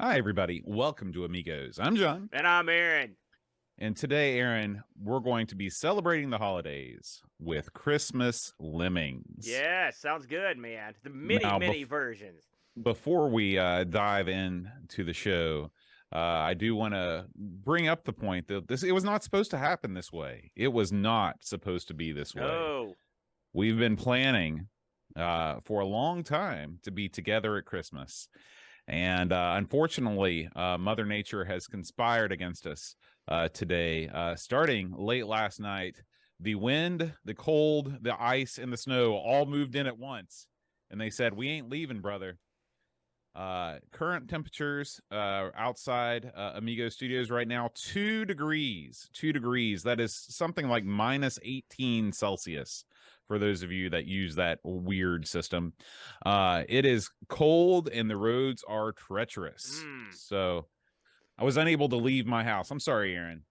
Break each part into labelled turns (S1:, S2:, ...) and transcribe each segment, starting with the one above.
S1: Hi, everybody. Welcome to Amigos. I'm John.
S2: And I'm Aaron.
S1: And today, Aaron, we're going to be celebrating the holidays with Xmas Lemmings.
S2: Yeah, sounds good, man. The many versions.
S1: Before we dive into the show, I do want to bring up the point that it was not supposed to happen this way. It was not supposed to be this way.
S2: No.
S1: We've been planning for a long time to be together at Christmas. And unfortunately, Mother Nature has conspired against us today. Starting late last night, the wind, the cold, the ice, and the snow all moved in at once. And they said, "We ain't leaving, brother." Current temperatures outside Amigo Studios right now, 2 degrees. 2 degrees. That is something like minus 18 Celsius. For those of you that use that weird system, it is cold and the roads are treacherous. So I was unable to leave my house. I'm sorry, Aaron.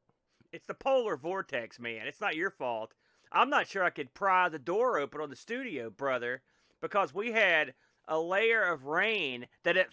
S2: It's the polar vortex, man. It's not your fault. I'm not sure I could pry the door open on the studio, brother, because we had a layer of rain that it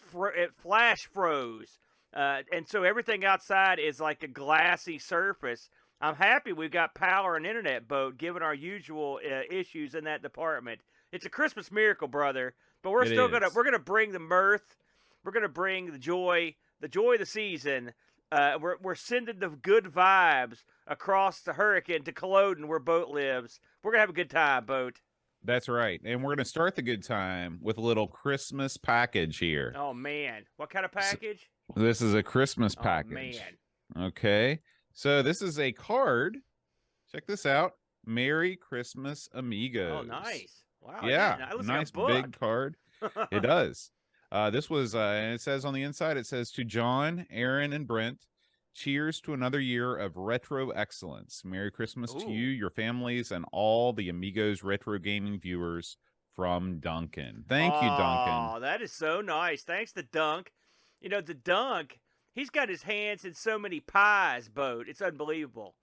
S2: flash froze. And so everything outside is like a glassy surface. I'm happy we've got power and internet, Boat, given our usual issues in that department. It's a Christmas miracle, brother. But we're gonna bring the mirth. We're gonna bring the joy of the season. We're sending the good vibes across the hurricane to Culloden, where Boat lives. We're gonna have a good time, Boat.
S1: That's right. And we're going to start the good time with a little Christmas package here.
S2: Oh, man. What kind of package?
S1: This is a Christmas package.
S2: Oh, man.
S1: Okay. So this is a card. Check this out. Merry Christmas, Amigos.
S2: Oh, nice. Wow.
S1: Yeah. Nice big card. It does. This was, and it says on the inside, it says, "To John, Aaron, and Brent, cheers to another year of retro excellence. Merry Christmas to you, your families, and all the Amigos retro gaming viewers from Duncan." Thank you, Duncan.
S2: Oh, that is so nice. Thanks to Dunk. You know, the Dunk, he's got his hands in so many pies, Boat. It's unbelievable.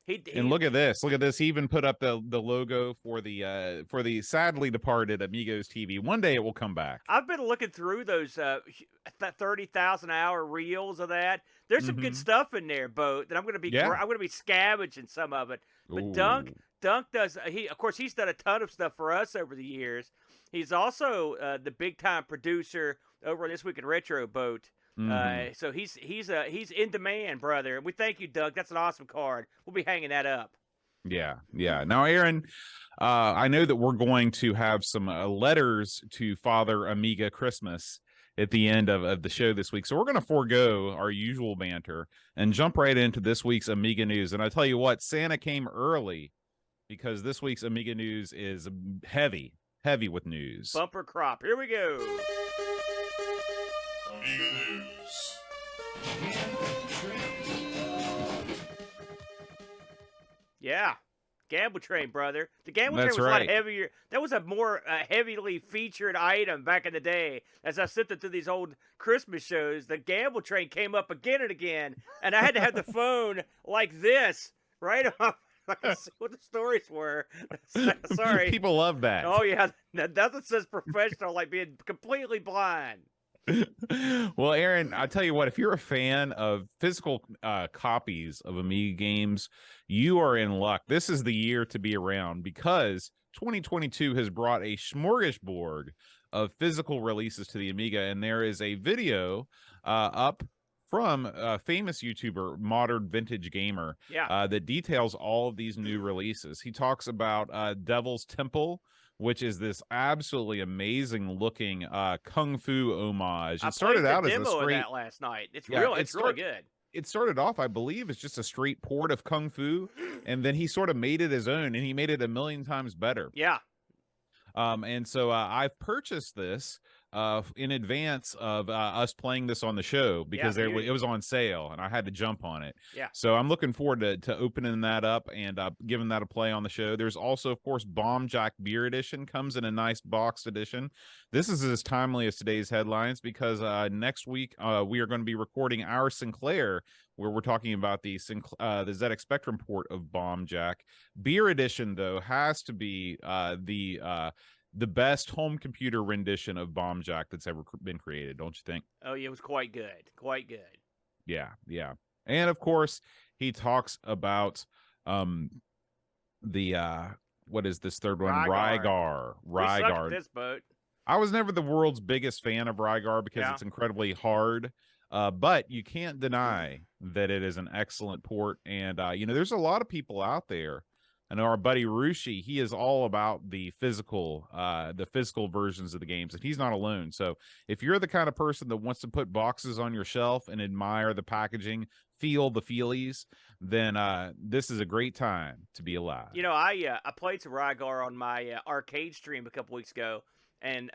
S1: And look at this. Look at this. He even put up the logo for the sadly departed Amigos TV. One day it will come back.
S2: I've been looking through those 30,000-hour reels of that. There's some good stuff in there, Boat, that I'm going to be scavenging some of it. But
S1: Ooh.
S2: Dunk does of course he's done a ton of stuff for us over the years. He's also the big time producer over This Week in Retro, Boat. So he's in demand, brother. We thank you, Doug. That's an awesome card. We'll be hanging that up.
S1: Yeah. Now, Aaron, I know that we're going to have some letters to Father Amiga Christmas at the end of the show this week. So we're going to forego our usual banter and jump right into this week's Amiga news. And I tell you what, Santa came early because this week's Amiga news is heavy with news.
S2: Bumper crop. Here we go. Yeah. Gamble Train, brother. The Gamble Train was a lot heavier. That was a more heavily featured item back in the day. As I sifted through these old Christmas shows, the Gamble Train came up again and again, and I had to have the phone like this, right off. I can see what the stories were. Sorry.
S1: People love that.
S2: Oh, yeah. Nothing says professional like being completely blind.
S1: Well, Aaron, I'll tell you what, if you're a fan of physical copies of Amiga games, you are in luck. This is the year to be around because 2022 has brought a smorgasbord of physical releases to the Amiga, and there is a video up from a famous YouTuber, Modern Vintage Gamer, that details all of these new releases. He talks about Devil's Temple, which is this absolutely amazing looking kung fu homage. It started out as a
S2: demo of that last night. It's really good.
S1: It started off, I believe, as just a straight port of kung fu, and then he sort of made it his own, and he made it 1,000,000 times better.
S2: Yeah.
S1: And so I've purchased this in advance of us playing this on the show because it was on sale and I had to jump on it.
S2: Yeah.
S1: So I'm looking forward to opening that up and giving that a play on the show. There's also, of course, Bomb Jack Beer Edition comes in a nice boxed edition. This is as timely as today's headlines because next week we are going to be recording our Sinclair, where we're talking about the ZX Spectrum port of Bomb Jack. Beer Edition, though, has to be the best home computer rendition of Bomb Jack that's ever been created, don't you think?
S2: Oh, yeah, it was quite good. Quite good.
S1: Yeah, yeah. And of course, he talks about the what is this third one? Rygar.
S2: We suck at this boat.
S1: I was never the world's biggest fan of Rygar because it's incredibly hard. But you can't deny that it is an excellent port. And there's a lot of people out there. I know our buddy Rushi, he is all about the physical versions of the games, and he's not alone. So if you're the kind of person that wants to put boxes on your shelf and admire the packaging, feel the feelies, then this is a great time to be alive.
S2: I played some Rygar on my arcade stream a couple weeks ago, and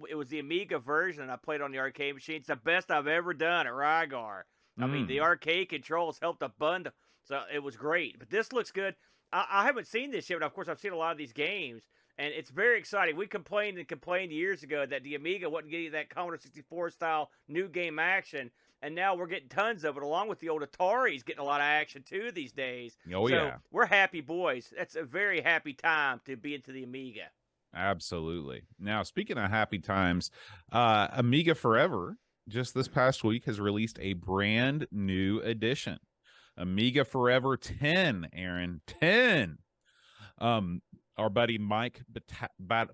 S2: it was the Amiga version. I played on the arcade machine. It's the best I've ever done at Rygar. I mean, the arcade controls helped a bundle, so it was great. But this looks good. I haven't seen this yet, but of course I've seen a lot of these games, and it's very exciting. We complained years ago that the Amiga wasn't getting that Commodore 64 style new game action, and now we're getting tons of it, along with the old Atari's getting a lot of action too these days.
S1: Oh,
S2: so
S1: yeah.
S2: We're happy boys. That's a very happy time to be into the Amiga.
S1: Absolutely. Now, speaking of happy times, Amiga Forever, just this past week, has released a brand new edition. Amiga Forever 10, Aaron, 10. Our buddy Mike, I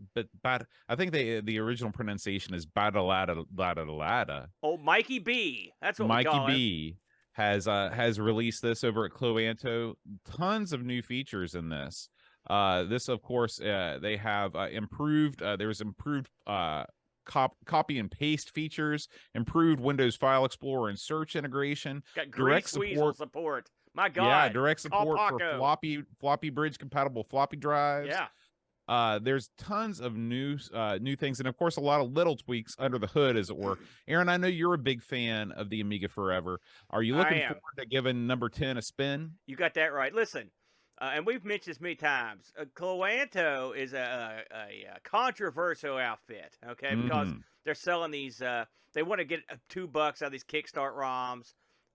S1: think the original pronunciation is Badalada.
S2: Oh, Mikey B. That's what
S1: Mikey
S2: we call
S1: B has released this over at Cloanto. Tons of new features in this. This, of course, they have improved. There's improved copy and paste features, improved Windows File Explorer and search integration,
S2: got direct support. My God,
S1: yeah, direct support for floppy bridge compatible floppy drives.
S2: Yeah,
S1: there's tons of new things, and of course a lot of little tweaks under the hood, as it were. Aaron, I know you're a big fan of the Amiga Forever. Are you looking forward to giving number 10 a spin?
S2: You got that right. Listen. And we've mentioned this many times. Cloanto is a controversial outfit, okay? Because they're selling these. They want to get $2 out of these Kickstart ROMs.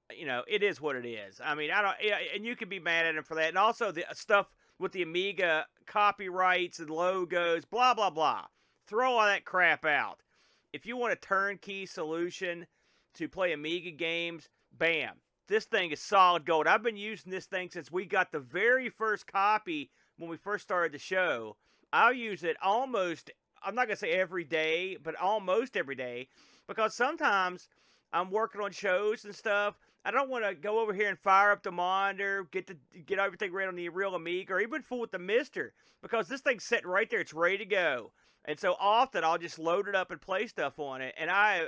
S2: It is what it is. I mean, and you can be mad at them for that. And also the stuff with the Amiga copyrights and logos, blah blah blah. Throw all that crap out. If you want a turnkey solution to play Amiga games, bam. This thing is solid gold. I've been using this thing since we got the very first copy when we first started the show. I'll use it almost, I'm not going to say every day, but almost every day. Because sometimes I'm working on shows and stuff. I don't want to go over here and fire up the monitor, get everything ready on the real Amiga, or even fool with the Mister. Because this thing's sitting right there. It's ready to go. And so often I'll just load it up and play stuff on it. And I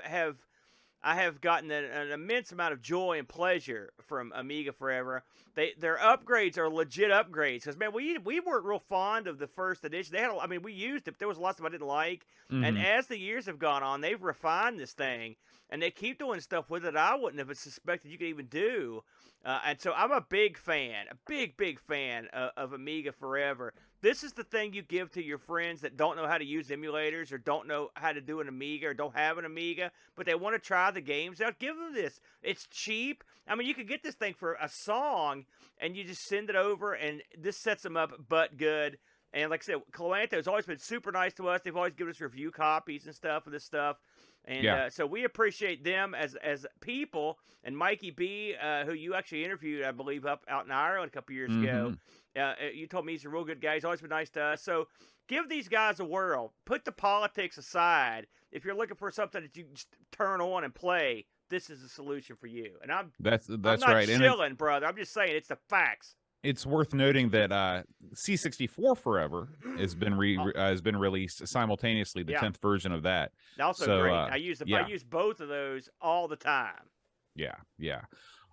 S2: have gotten an immense amount of joy and pleasure from Amiga Forever. Their upgrades are legit upgrades. Because, man, we weren't real fond of the first edition. We used it, but there was lots of I didn't like. And as the years have gone on, they've refined this thing. And they keep doing stuff with it I wouldn't have suspected you could even do. And so I'm a big fan, big fan of Amiga Forever. This is the thing you give to your friends that don't know how to use emulators or don't know how to do an Amiga or don't have an Amiga, but they want to try the games out. Give them this. It's cheap. I mean, you could get this thing for a song, and you just send it over, and this sets them up but good. And like I said, Cloanto has always been super nice to us. They've always given us review copies and stuff of this stuff. And so we appreciate them as people. And Mikey B, who you actually interviewed, I believe, out in Ireland a couple years ago. You told me he's a real good guy. He's always been nice to us. So give these guys a whirl. Put the politics aside. If you're looking for something that you just turn on and play, this is the solution for you. And
S1: that's
S2: I'm not
S1: right.
S2: chilling, brother. I'm just saying it's the facts.
S1: It's worth noting that C64 Forever has been released simultaneously, the 10th version of that.
S2: Also great. I use both of those all the time.
S1: Yeah.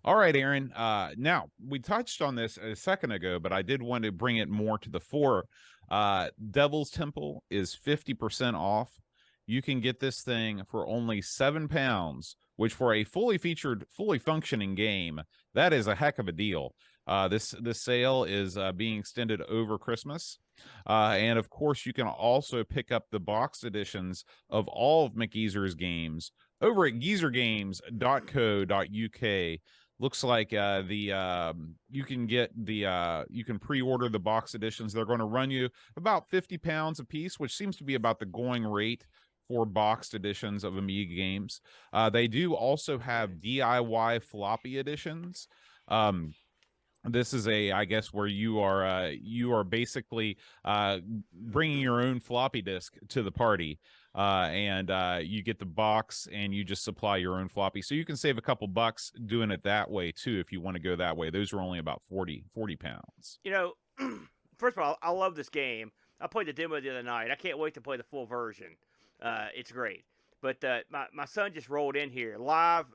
S1: All right, Aaron. Now, we touched on this a second ago, but I did want to bring it more to the fore. Devil's Temple is 50% off. you can get this thing for only £7, which for a fully featured, fully functioning game, that is a heck of a deal. This sale is being extended over Christmas. And of course, you can also pick up the boxed editions of all of McGeezer's games over at geezergames.co.uk. Looks like you can get you can pre-order the box editions. They're going to run you about £50 a piece, which seems to be about the going rate for boxed editions of Amiga games. They do also have DIY floppy editions. This is I guess where you are basically bringing your own floppy disk to the party, and you get the box and you just supply your own floppy, so you can save a couple bucks doing it that way too if you want to go that way. Those are only about 40 pounds.
S2: You know, first of all, I love this game. I played the demo the other night. I can't wait to play the full version. It's great. But my son just rolled in here, live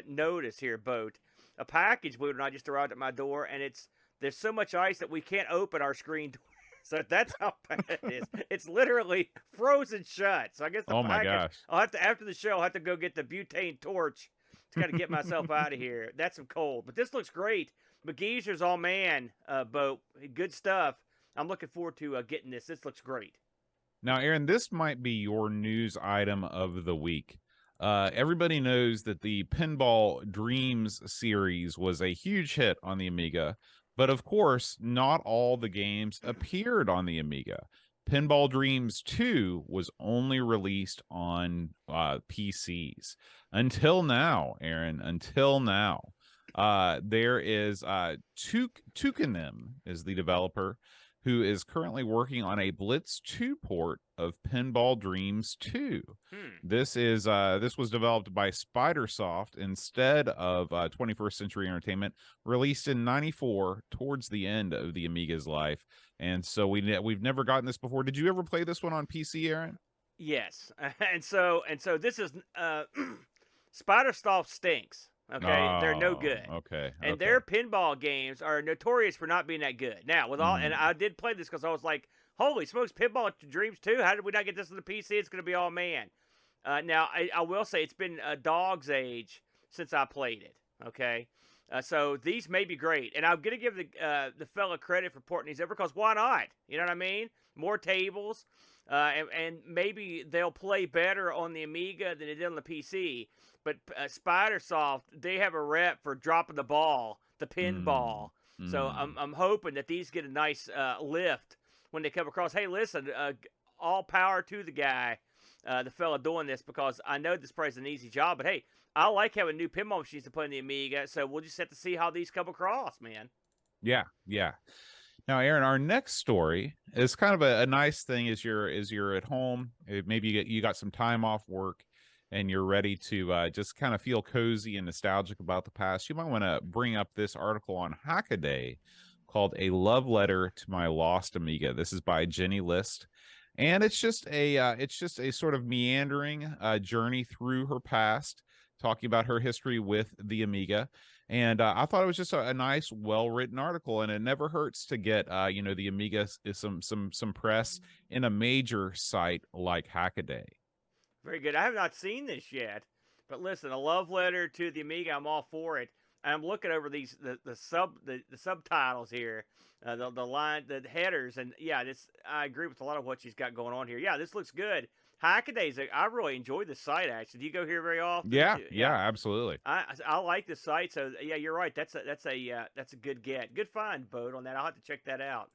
S2: notice here, Boat. A package, believe it or not, just arrived at my door, and there's so much ice that we can't open our screen door. So that's how bad it is. It's literally frozen shut. So I guess
S1: Oh my gosh.
S2: I'll have to, after the show, I'll have to go get the butane torch to kind of get myself out of here. That's some cold. But this looks great. McGeezer's all man, Boat. Good stuff. I'm looking forward to getting this. This looks great.
S1: Now, Aaron, this might be your news item of the week. Everybody knows that the Pinball Dreams series was a huge hit on the Amiga, but of course, not all the games appeared on the Amiga. Pinball Dreams 2 was only released on PCs. Until now, Aaron, until now. There is Tucanem is the developer, who is currently working on a Blitz 2 port of Pinball Dreams 2. This was developed by Spidersoft instead of 21st Century Entertainment, released in '94 towards the end of the Amiga's life. And so we've never gotten this before. Did you ever play this one on PC, Aaron?
S2: Yes. And so this is Spidersoft stinks. Okay, they're no good.
S1: Okay,
S2: and their pinball games are notorious for not being that good. Now, with all, and I did play this because I was like, "Holy smokes, Pinball Dreams 2! How did we not get this on the PC? It's going to be all man." Now, I will say it's been a dog's age since I played it. Okay, so these may be great, and I'm going to give the fella credit for porting these over because why not? You know what I mean? More tables, and maybe they'll play better on the Amiga than they did on the PC. But Spidersoft, they have a rep for dropping the ball, the pinball. So I'm hoping that these get a nice lift when they come across. Hey, listen, all power to the guy, the fella doing this, because I know this probably is an easy job. But hey, I like having new pinball machines to play in the Amiga. So we'll just have to see how these come across, man.
S1: Yeah. Now, Aaron, our next story is kind of a nice thing. Is you're at home, maybe you got some time off work, and you're ready to just kind of feel cozy and nostalgic about the past. You might want to bring up this article on Hackaday called "A Love Letter to My Lost Amiga." This is by Jenny List, and it's just a sort of meandering journey through her past, talking about her history with the Amiga. And I thought it was just a nice, well-written article, and it never hurts to get the Amiga is some press in a major site like Hackaday.
S2: Very good. I have not seen this yet, but listen, a love letter to the Amiga. I'm all for it. And I'm looking over the subtitles here, the headers, and yeah, I agree with a lot of what she's got going on here. Yeah, this looks good. Hackaday's, I really enjoy the site. Actually, do you go here very often?
S1: Yeah, absolutely.
S2: I like the site. So yeah, you're right. That's a good get. Good find, Boat, on that. I'll have to check that out.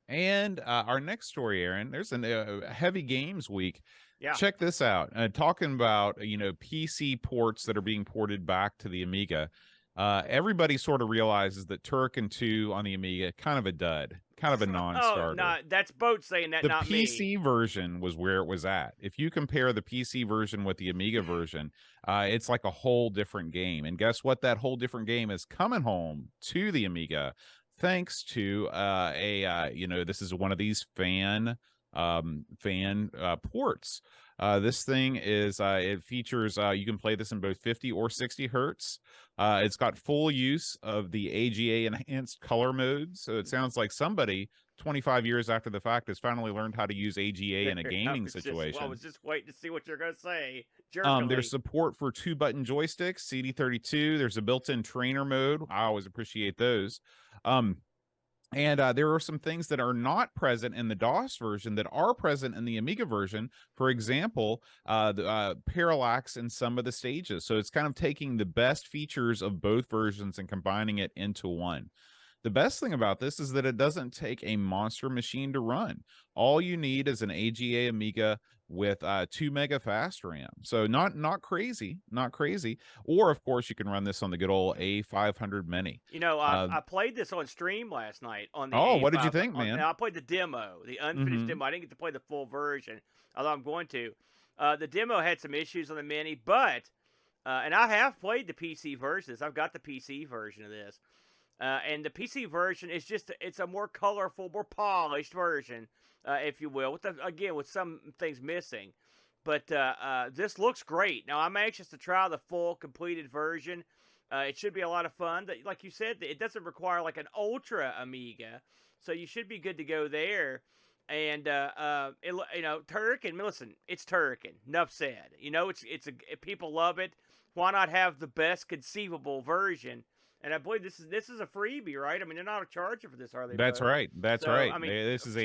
S1: And our next story, Aaron, there's a heavy games week.
S2: Yeah.
S1: Check this out. Talking about, PC ports that are being ported back to the Amiga. Everybody sort of realizes that Turrican 2 on the Amiga, kind of a dud, kind of a non-starter.
S2: Oh, no, that's Boat saying that, not me.
S1: The PC version was where it was at. If you compare the PC version with the Amiga version, it's like a whole different game. And guess what? That whole different game is coming home to the Amiga, thanks to this is one of these fan ports. This thing is it features you can play this in both 50 or 60 hertz. It's got full use of the AGA enhanced color mode, so it sounds like somebody 25 years after the fact, has finally learned how to use AGA in a gaming situation.
S2: I was just waiting to see what you're going to say.
S1: There's support for 2-button joysticks, CD32. There's a built-in trainer mode. I always appreciate those. And there are some things that are not present in the DOS version that are present in the Amiga version. For example, the parallax in some of the stages. So it's kind of taking the best features of both versions and combining it into one. The best thing about this is that it doesn't take a monster machine to run. All you need is an AGA Amiga with 2 mega fast RAM. So not crazy. Or of course you can run this on the good old A500 Mini.
S2: You know, I played this on stream last night on the
S1: Oh,
S2: A5,
S1: what did you think, man?
S2: I played the demo, the unfinished demo. I didn't get to play the full version, although I'm going to. The demo had some issues on the Mini, but and I have played the PC version. I've got the PC version of this. And the PC version is it's a more colorful, more polished version, if you will, with some things missing. But this looks great. Now, I'm anxious to try the full, completed version. It should be a lot of fun. Like you said, it doesn't require like an Ultra Amiga, so you should be good to go there. And Turrican, listen, it's Turrican. Enough said. People love it. Why not have the best conceivable version? And I believe this is a freebie, right? I mean, they're not charging for this, are they?
S1: That's right. That's right.
S2: I mean,
S1: this is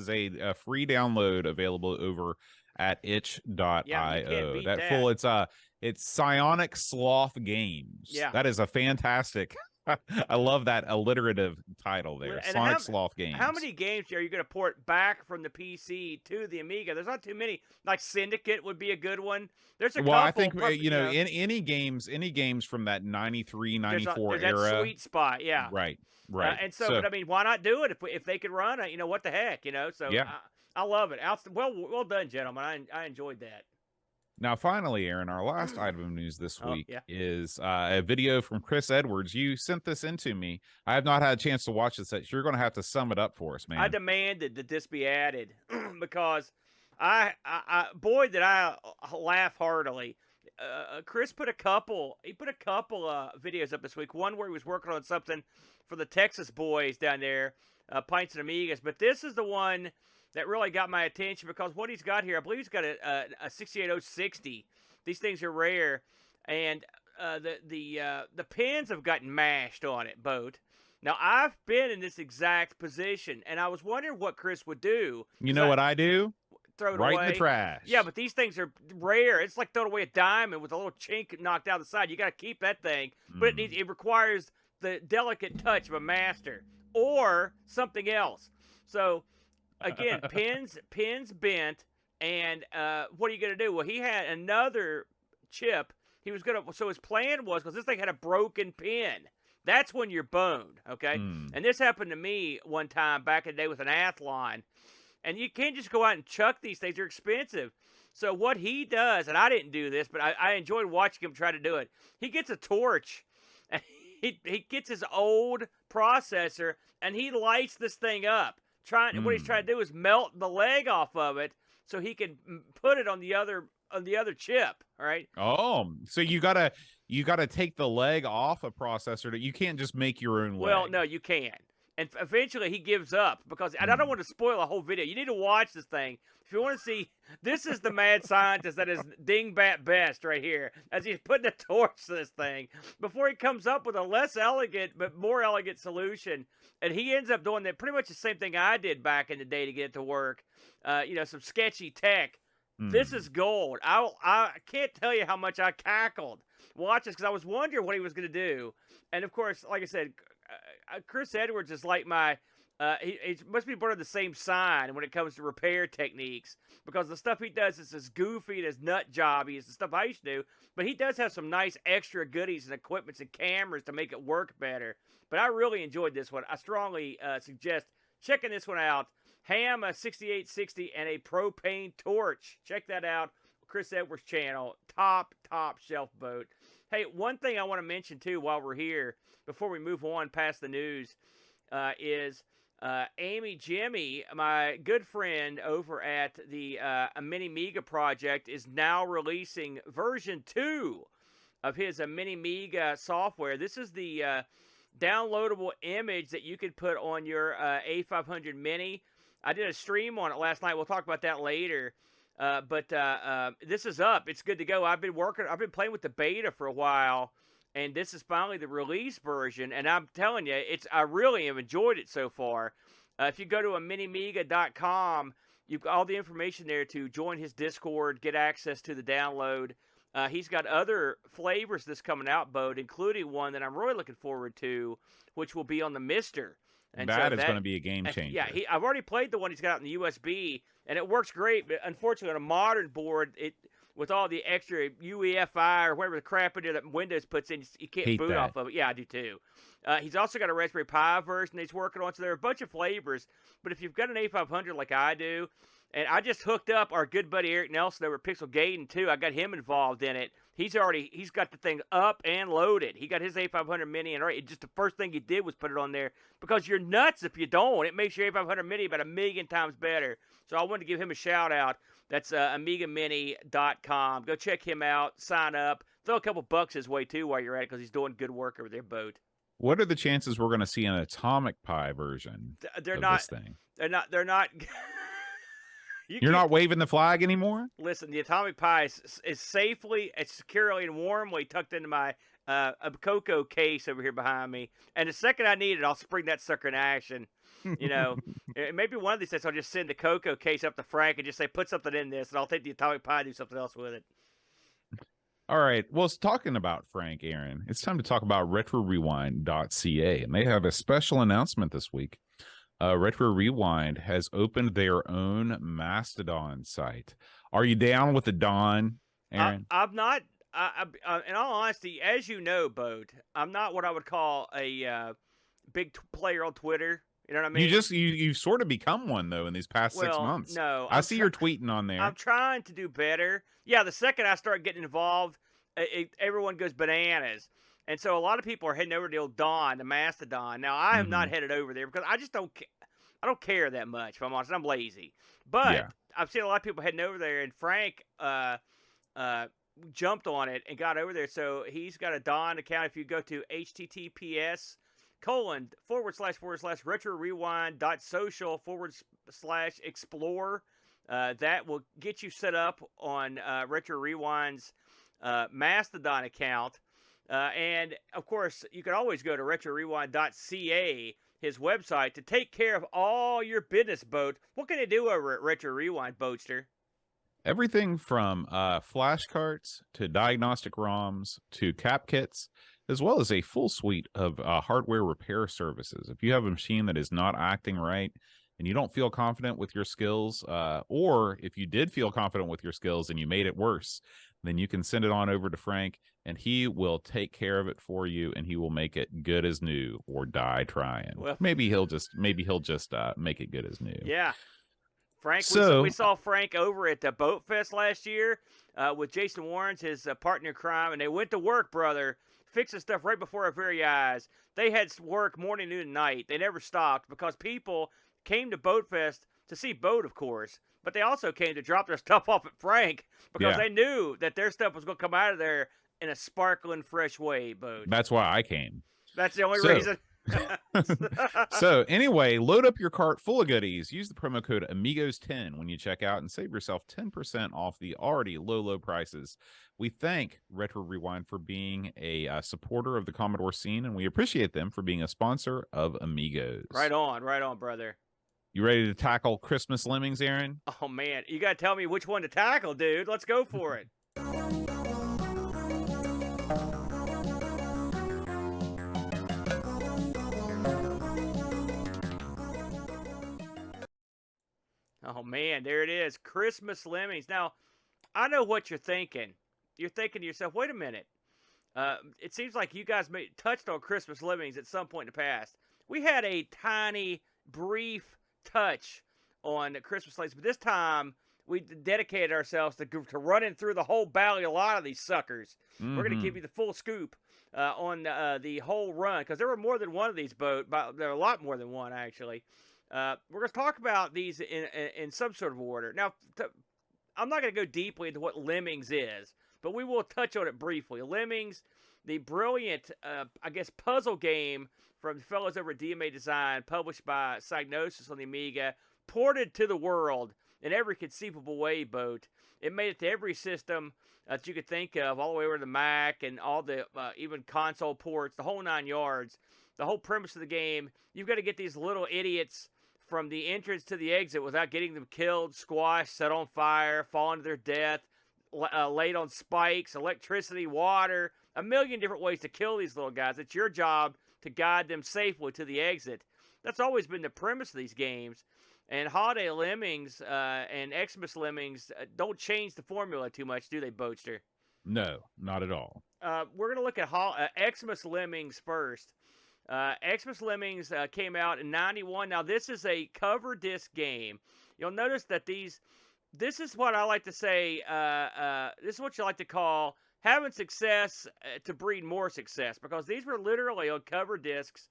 S1: a free download available over at itch.io.
S2: Yeah, you can't beat that.
S1: It's Psionic Sloth Games.
S2: Yeah.
S1: That is a fantastic. I love that alliterative title there.
S2: And
S1: Sonic Sloth Games.
S2: How many games are you going to port back from the PC to the Amiga? There's not too many. Like Syndicate would be a good one. There's a couple.
S1: I think in any games from that 93, 94
S2: there's
S1: era.
S2: That sweet spot, yeah.
S1: Right.
S2: But I mean, why not do it if they could run it? What the heck, So
S1: yeah.
S2: I love it. Well done, gentlemen. I enjoyed that.
S1: Now, finally, Aaron, our last item of news this week is a video from Chris Edwards. You sent this in to me. I have not had a chance to watch this. You're going to have to sum it up for us, man.
S2: I demanded that this be added because boy, did I laugh heartily. Chris put a couple videos up this week. One where he was working on something for the Texas boys down there, Pints and Amigas. But this is the one that really got my attention because what he's got here, I believe he's got a 68060. These things are rare, and the pins have gotten mashed on it, both. Now, I've been in this exact position, and I was wondering what Chris would do.
S1: You know what I do?
S2: Throw it
S1: right
S2: away.
S1: In the trash.
S2: Yeah, but these things are rare. It's like throwing away a diamond with a little chink knocked out the side. You got to keep that thing, but it requires the delicate touch of a master or something else. So, again, pins bent, and what are you going to do? Well, he had another chip. So his plan was, because this thing had a broken pin. That's when you're boned, okay? And this happened to me one time back in the day with an Athlon. And you can't just go out and chuck these things. They're expensive. So what he does, and I didn't do this, but I enjoyed watching him try to do it. He gets a torch, and he gets his old processor, and he lights this thing up. What he's trying to do is melt the leg off of it so he can put it on the other chip, all right?
S1: Oh, so you gotta take the leg off a processor. You can't just make your own leg.
S2: Well, no, you can. And eventually he gives up because, and I don't want to spoil the whole video. You need to watch this thing. If you want to see, this is the mad scientist that is dingbat best right here as he's putting a torch to this thing before he comes up with a less elegant but more elegant solution. And he ends up doing pretty much the same thing I did back in the day to get it to work. Some sketchy tech. This is gold. I can't tell you how much I cackled watch this because I was wondering what he was going to do. And of course, like I said, Chris Edwards is like my, he must be part of the same sign when it comes to repair techniques because the stuff he does is as goofy and as nut jobby as the stuff I used to do, but he does have some nice extra goodies and equipments and cameras to make it work better. But I really enjoyed this one. I strongly suggest checking this one out. Ham, a 6860, and a propane torch. Check that out. Chris Edwards' channel. Top shelf boat. Hey, one thing I want to mention, too, while we're here, before we move on past the news, is Amy Jimmy, my good friend over at the Mini Amiga project, is now releasing version 2 of his Mini Amiga software. This is the downloadable image that you could put on your A500 Mini. I did a stream on it last night. We'll talk about that later. But this is up. It's good to go. I've been playing with the beta for a while, and this is finally the release version. And I'm telling you, I really have enjoyed it so far. If you go to minimiga.com, you've got all the information there to join his Discord, get access to the download. He's got other flavors that's coming out, Bode, including one that I'm really looking forward to, which will be on the Mister. And
S1: that is going to be a game changer.
S2: Yeah, I've already played the one he's got on the USB, and it works great. But unfortunately, on a modern board, with all the extra UEFI or whatever the crap it is that Windows puts in, you can't boot off of it. Yeah, I do too. He's also got a Raspberry Pi version that he's working on, so there are a bunch of flavors. But if you've got an A500 like I do, and I just hooked up our good buddy Eric Nelson over at Pixel Gaiden too. I got him involved in it. He's got the thing up and loaded. He got his A500 Mini, and just the first thing he did was put it on there, because you're nuts if you don't. It makes your A500 Mini about 1,000,000 times better. So I wanted to give him a shout out. That's AmigaMini.com. Go check him out. Sign up. Throw a couple bucks his way too while you're at it, because he's doing good work over there, Boat.
S1: What are the chances we're going to see an Atomic Pi version of this thing?
S2: They're not.
S1: You're not waving the flag anymore?
S2: Listen, the Atomic Pi is safely, securely, and warmly tucked into my Cocoa case over here behind me. And the second I need it, I'll spring that sucker in action. You know, maybe one of these days I'll just send the Cocoa case up to Frank and just say, put something in this, and I'll take the Atomic Pi and do something else with it.
S1: All right. Well, talking about Frank, Aaron, it's time to talk about RetroRewind.ca. And they have a special announcement this week. Retro Rewind has opened their own Mastodon site. Are you down with the Don, Aaron?
S2: I'm not. In all honesty, as you know, Bode, I'm not what I would call a big player on Twitter. You know what I mean?
S1: You sort of become one though in these past 6 months.
S2: No,
S1: I see you're tweeting on there.
S2: I'm trying to do better. Yeah, the second I start getting involved, everyone goes bananas. And so a lot of people are heading over to the old Don, the Mastodon. Now, I have not headed over there because I just don't care that much, if I'm honest. I'm lazy. But I've seen a lot of people heading over there, and Frank jumped on it and got over there. So he's got a Don account. If you go to https://retrorewind.social/explore, that will get you set up on Retro Rewind's Mastodon account. And, of course, you can always go to RetroRewind.ca, his website, to take care of all your business, Boat. What can they do over at Retro Rewind, Boatster?
S1: Everything from flash carts to diagnostic ROMs to cap kits, as well as a full suite of hardware repair services. If you have a machine that is not acting right and you don't feel confident with your skills, or if you did feel confident with your skills and you made it worse, then you can send it on over to Frank, and he will take care of it for you, and he will make it good as new or die trying. Well, maybe he'll just make it good as new.
S2: Yeah. Frank, we saw Frank over at the Boat Fest last year with Jason Warrens, his partner in crime, and they went to work, brother, fixing stuff right before our very eyes. They had work morning, noon, and night. They never stopped because people came to Boat Fest to see Boat, of course, but they also came to drop their stuff off at Frank because they knew that their stuff was going to come out of there in a sparkling, fresh way, Boat.
S1: That's why I came.
S2: That's the only reason.
S1: So anyway, load up your cart full of goodies. Use the promo code Amigos10 when you check out and save yourself 10% off the already low prices. We thank Retro Rewind for being a supporter of the Commodore scene, and we appreciate them for being a sponsor of Amigos.
S2: Right on, brother.
S1: You ready to tackle Xmas Lemmings, Aaron?
S2: Oh, man. You got to tell me which one to tackle, dude. Let's go for it. Oh, man. There it is. Xmas Lemmings. Now, I know what you're thinking. You're thinking to yourself, wait a minute. It seems like you guys touched on Xmas Lemmings at some point in the past. We had a tiny, brief touch on Christmas Lemmings, but this time we dedicated ourselves to running through the whole bally, a lot of these suckers. We're going to give you the full scoop on the whole run, because there were more than one of these boats. There are a lot more than one, actually. We're going to talk about these in some sort of order. Now, I'm not going to go deeply into what Lemmings is, but we will touch on it briefly. Lemmings the brilliant, I guess, puzzle game from the fellows over at DMA Design, published by Psygnosis on the Amiga, ported to the world in every conceivable way, Boat. It made it to every system that you could think of, all the way over to the Mac and all the even console ports, the whole 9 yards. The whole premise of the game, you've got to get these little idiots from the entrance to the exit without getting them killed, squashed, set on fire, falling to their death, laid on spikes, electricity, water, a million different ways to kill these little guys. It's your job to guide them safely to the exit. That's always been the premise of these games. And Holiday Lemmings and Xmas Lemmings don't change the formula too much, do they, Boatster?
S1: No, not at all.
S2: We're going to look at Xmas Lemmings first. Xmas Lemmings came out in 91. Now, this is a cover disc game. You'll notice that this is what I like to say, this is what you like to call having success to breed more success, because these were literally on cover discs.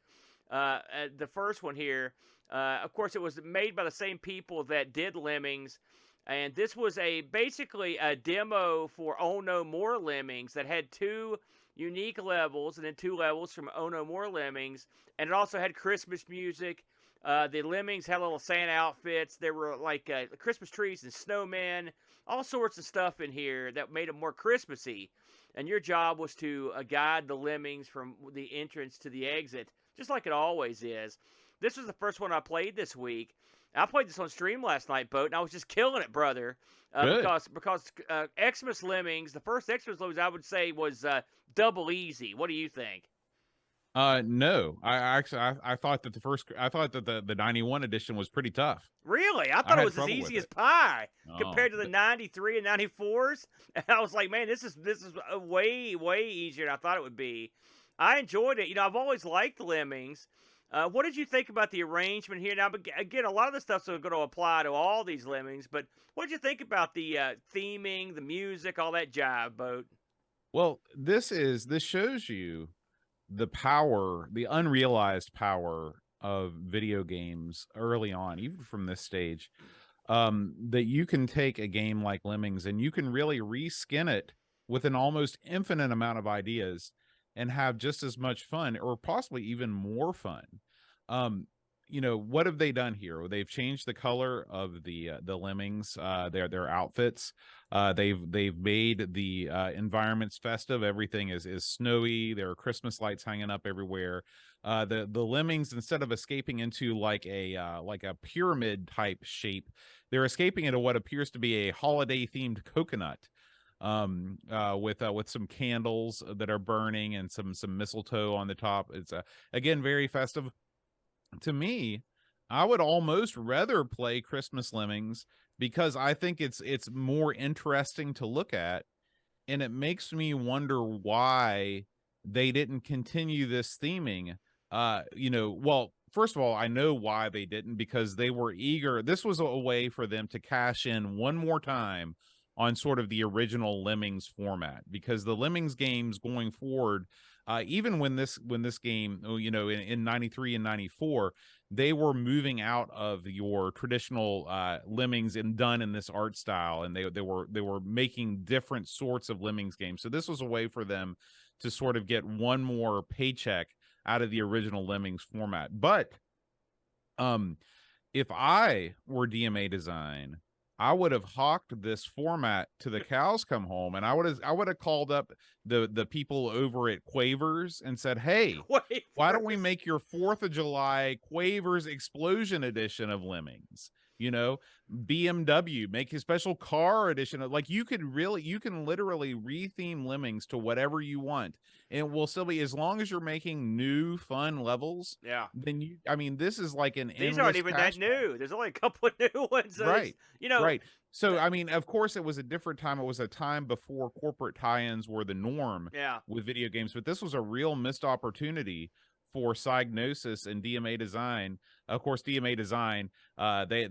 S2: The first one here, of course, it was made by the same people that did Lemmings, and this was basically a demo for Oh No More Lemmings that had 2 unique levels, and then 2 levels from Oh No More Lemmings, and it also had Christmas music. The Lemmings had little Santa outfits. There were like Christmas trees and snowmen, all sorts of stuff in here that made them more Christmassy. And your job was to guide the Lemmings from the entrance to the exit, just like it always is. This was the first one I played this week. I played this on stream last night, Boat, and I was just killing it, brother. Because Xmas Lemmings, the first Xmas Lemmings, I would say was double easy. What do you think?
S1: No, I thought that the 91 edition was pretty tough.
S2: Really? I thought it
S1: had
S2: was as
S1: trouble
S2: easy
S1: with
S2: as pie compared to
S1: Oh,
S2: the 93 and 94s. And I was like, man, this is way, way easier than I thought it would be. I enjoyed it. You know, I've always liked Lemmings. What did you think about the arrangement here? Now, again, a lot of the stuff's going to apply to all these Lemmings, but what did you think about the theming, the music, all that jive, Boat?
S1: well, this shows you the power, the unrealized power of video games early on, even from this stage. That you can take a game like Lemmings and you can really reskin it with an almost infinite amount of ideas and have just as much fun, or possibly even more fun. You know, what have they done here? They've changed the color of the Lemmings, their outfits. They've made the environments festive. Everything is snowy. There are Christmas lights hanging up everywhere. The Lemmings, instead of escaping into like a pyramid type shape, they're escaping into what appears to be a holiday themed coconut, with some candles that are burning and some mistletoe on the top. It's again very festive. To me, I would almost rather play Christmas Lemmings because I think it's more interesting to look at, and it makes me wonder why they didn't continue this theming. You know, well, first of all, I know why they didn't, because they were eager. This was a way for them to cash in one more time on sort of the original Lemmings format, because the Lemmings games going forward, even when this game, you know, in 93 and 94, they were moving out of your traditional Lemmings and done in this art style, and they were making different sorts of Lemmings games. So this was a way for them to sort of get one more paycheck out of the original Lemmings format. But if I were DMA Design, I would have hawked this format to the cows come home, and I would have called up the people over at Quavers and said, "Hey, why don't we make your 4th of July Quavers Explosion Edition of Lemmings? You know, BMW, make a special car edition of, like, you can literally retheme Lemmings to whatever you want, and it will still be, as long as you're making new fun levels.
S2: Yeah.
S1: Then I mean, this is like an
S2: These aren't even that new. There's only a couple of new ones. So
S1: right.
S2: You know,
S1: right. So, I mean, of course, it was a different time. It was a time before corporate tie-ins were the norm
S2: yeah.
S1: with video games, but this was a real missed opportunity for Psygnosis and DMA Design. Of course, DMA Design, they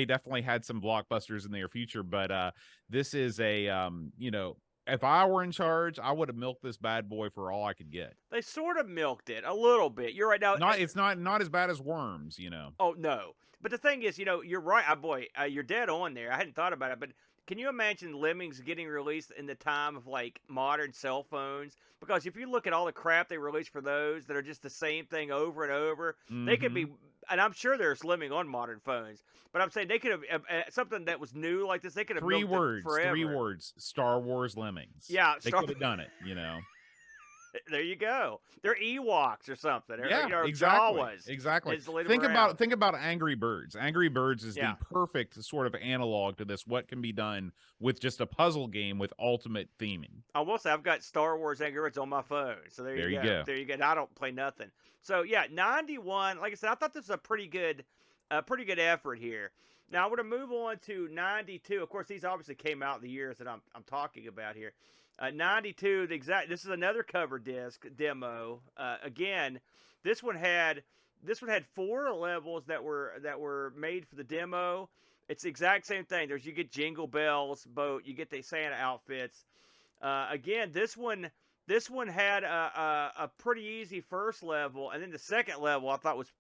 S1: definitely had some blockbusters in their future, but this is a you know, if I were in charge, I would have milked this bad boy for all I could get.
S2: They sort of milked it a little bit. You're right. Now,
S1: It's not as bad as Worms, you know.
S2: Oh no. But the thing is, you know, you're right, boy. You're dead on there. I hadn't thought about it, but can you imagine Lemmings getting released in the time of like modern cell phones? Because if you look at all the crap they released for those that are just the same thing over and over, they could
S1: Mm-hmm.
S2: be. And I'm sure there's Lemming on modern phones, but I'm saying they could have something that was new like this. They could have
S1: Three
S2: milked it
S1: words. Three
S2: forever.
S1: words. Star Wars Lemmings.
S2: Yeah,
S1: They
S2: Star.
S1: could have done it. You know.
S2: There you go. They're Ewoks or something. Or,
S1: Yeah,
S2: you know,
S1: exactly.
S2: Jawas.
S1: Exactly.
S2: They just lead them
S1: Think
S2: around.
S1: about Angry Birds. Angry Birds is the
S2: Yeah.
S1: perfect sort of analog to this. What can be done with just a puzzle game with ultimate theming.
S2: I will say I've got Star Wars Angry Birds on my phone. So there you go. There you go. And I don't play nothing. So yeah, 91. Like I said, I thought this was a pretty good effort here. Now I'm going to move on to 92. Of course, these obviously came out in the years that I'm talking about here. 92. This is another cover disc demo. Again, this one had 4 levels that were made for the demo. It's the exact same thing. You get Jingle Bells boat, you get the Santa outfits. Again, this one had a pretty easy first level, and then the second level I thought was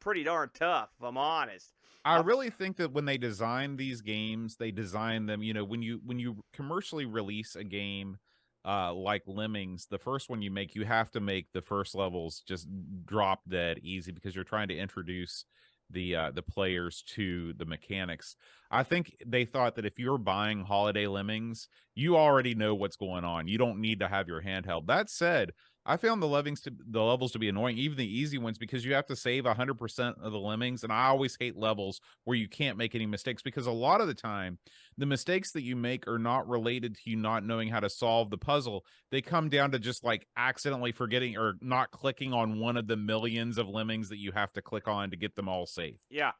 S2: pretty darn tough, if I'm honest.
S1: I really think that when they design these games, they design them, you know, when you commercially release a game like Lemmings, the first one you make, you have to make the first levels just drop dead easy because you're trying to introduce the players to the mechanics. I think they thought that if you're buying Holiday Lemmings, you already know what's going on. You don't need to have your handheld. That said, I found the levels to be annoying, even the easy ones, because you have to save 100% of the lemmings, and I always hate levels where you can't make any mistakes because a lot of the time, the mistakes that you make are not related to you not knowing how to solve the puzzle. They come down to just like accidentally forgetting or not clicking on one of the millions of lemmings that you have to click on to get them all safe.
S2: Yeah.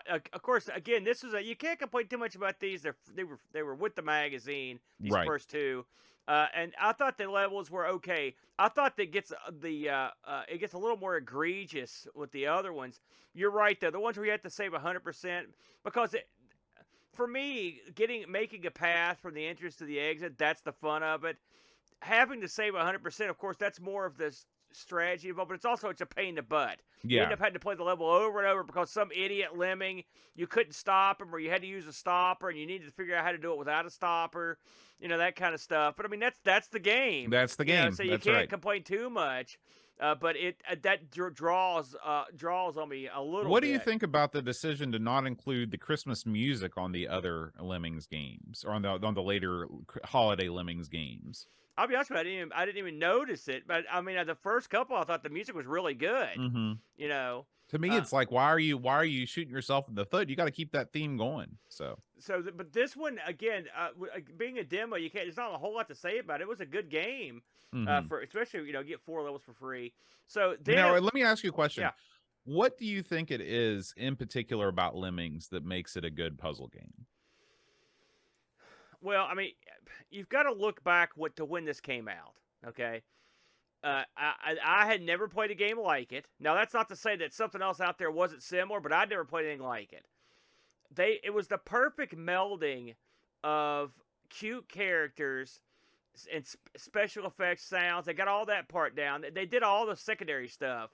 S2: Of course, again, this is you can't complain too much about these. They were with the magazine. These
S1: Right.
S2: first two, and I thought the levels were okay. I thought that gets it gets a little more egregious with the other ones. You're right though. The ones where you have to save 100% because for me, making a path from the entrance to the exit, that's the fun of it. Having to save 100%, of course, that's more of this strategy involved, but it's a pain in the butt. You end
S1: Yeah.
S2: up having to play the level over and over because some idiot lemming, you couldn't stop him or you had to use a stopper and you needed to figure out how to do it without a stopper, you know, that kind of stuff. But I mean, that's the game.
S1: That's the
S2: You know,
S1: game.
S2: so you
S1: That's
S2: can't
S1: right.
S2: complain too much. But that draws on me a little
S1: What
S2: bit.
S1: do you think about the decision to not include the Christmas music on the other Lemmings games or on the later Holiday Lemmings games?
S2: I'll be honest with you, I didn't even notice it. But I mean, the first couple, I thought the music was really good.
S1: Mm-hmm.
S2: You know,
S1: To me, it's like, why are you shooting yourself in the foot? You got to keep that theme going.
S2: but this one again, being a demo, you can't. There's not a whole lot to say about it. It was a good game, for especially get 4 levels for free. So then,
S1: now, let me ask you a question.
S2: Yeah.
S1: What do you think it is in particular about Lemmings that makes it a good puzzle game?
S2: Well, I mean, you've got to look back to when this came out. Okay. I had never played a game like it. Now that's not to say that something else out there wasn't similar, but I'd never played anything like it. It was the perfect melding of cute characters and special effects sounds. They got all that part down. They did all the secondary stuff.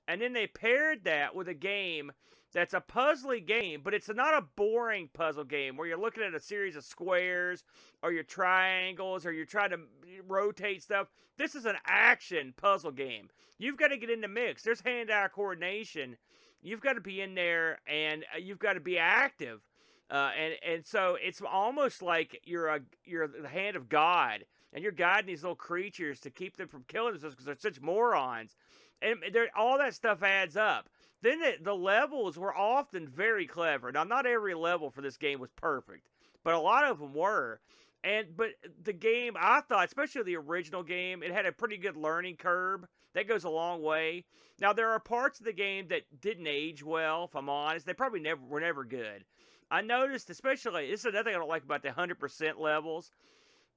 S2: And then they paired that with a game that's a puzzly game, but it's not a boring puzzle game where you're looking at a series of squares or your triangles or you're trying to rotate stuff. This is an action puzzle game. You've got to get in the mix. There's hand-eye coordination. You've got to be in there and you've got to be active. And so it's almost like you're the hand of God and you're guiding these little creatures to keep them from killing themselves because they're such morons. And all that stuff adds up. Then the levels were often very clever. Now, not every level for this game was perfect, but a lot of them were. But the game, I thought, especially the original game, it had a pretty good learning curve. That goes a long way. Now, there are parts of the game that didn't age well, if I'm honest. They probably were never good. I noticed, especially, this is another thing I don't like about the 100% levels.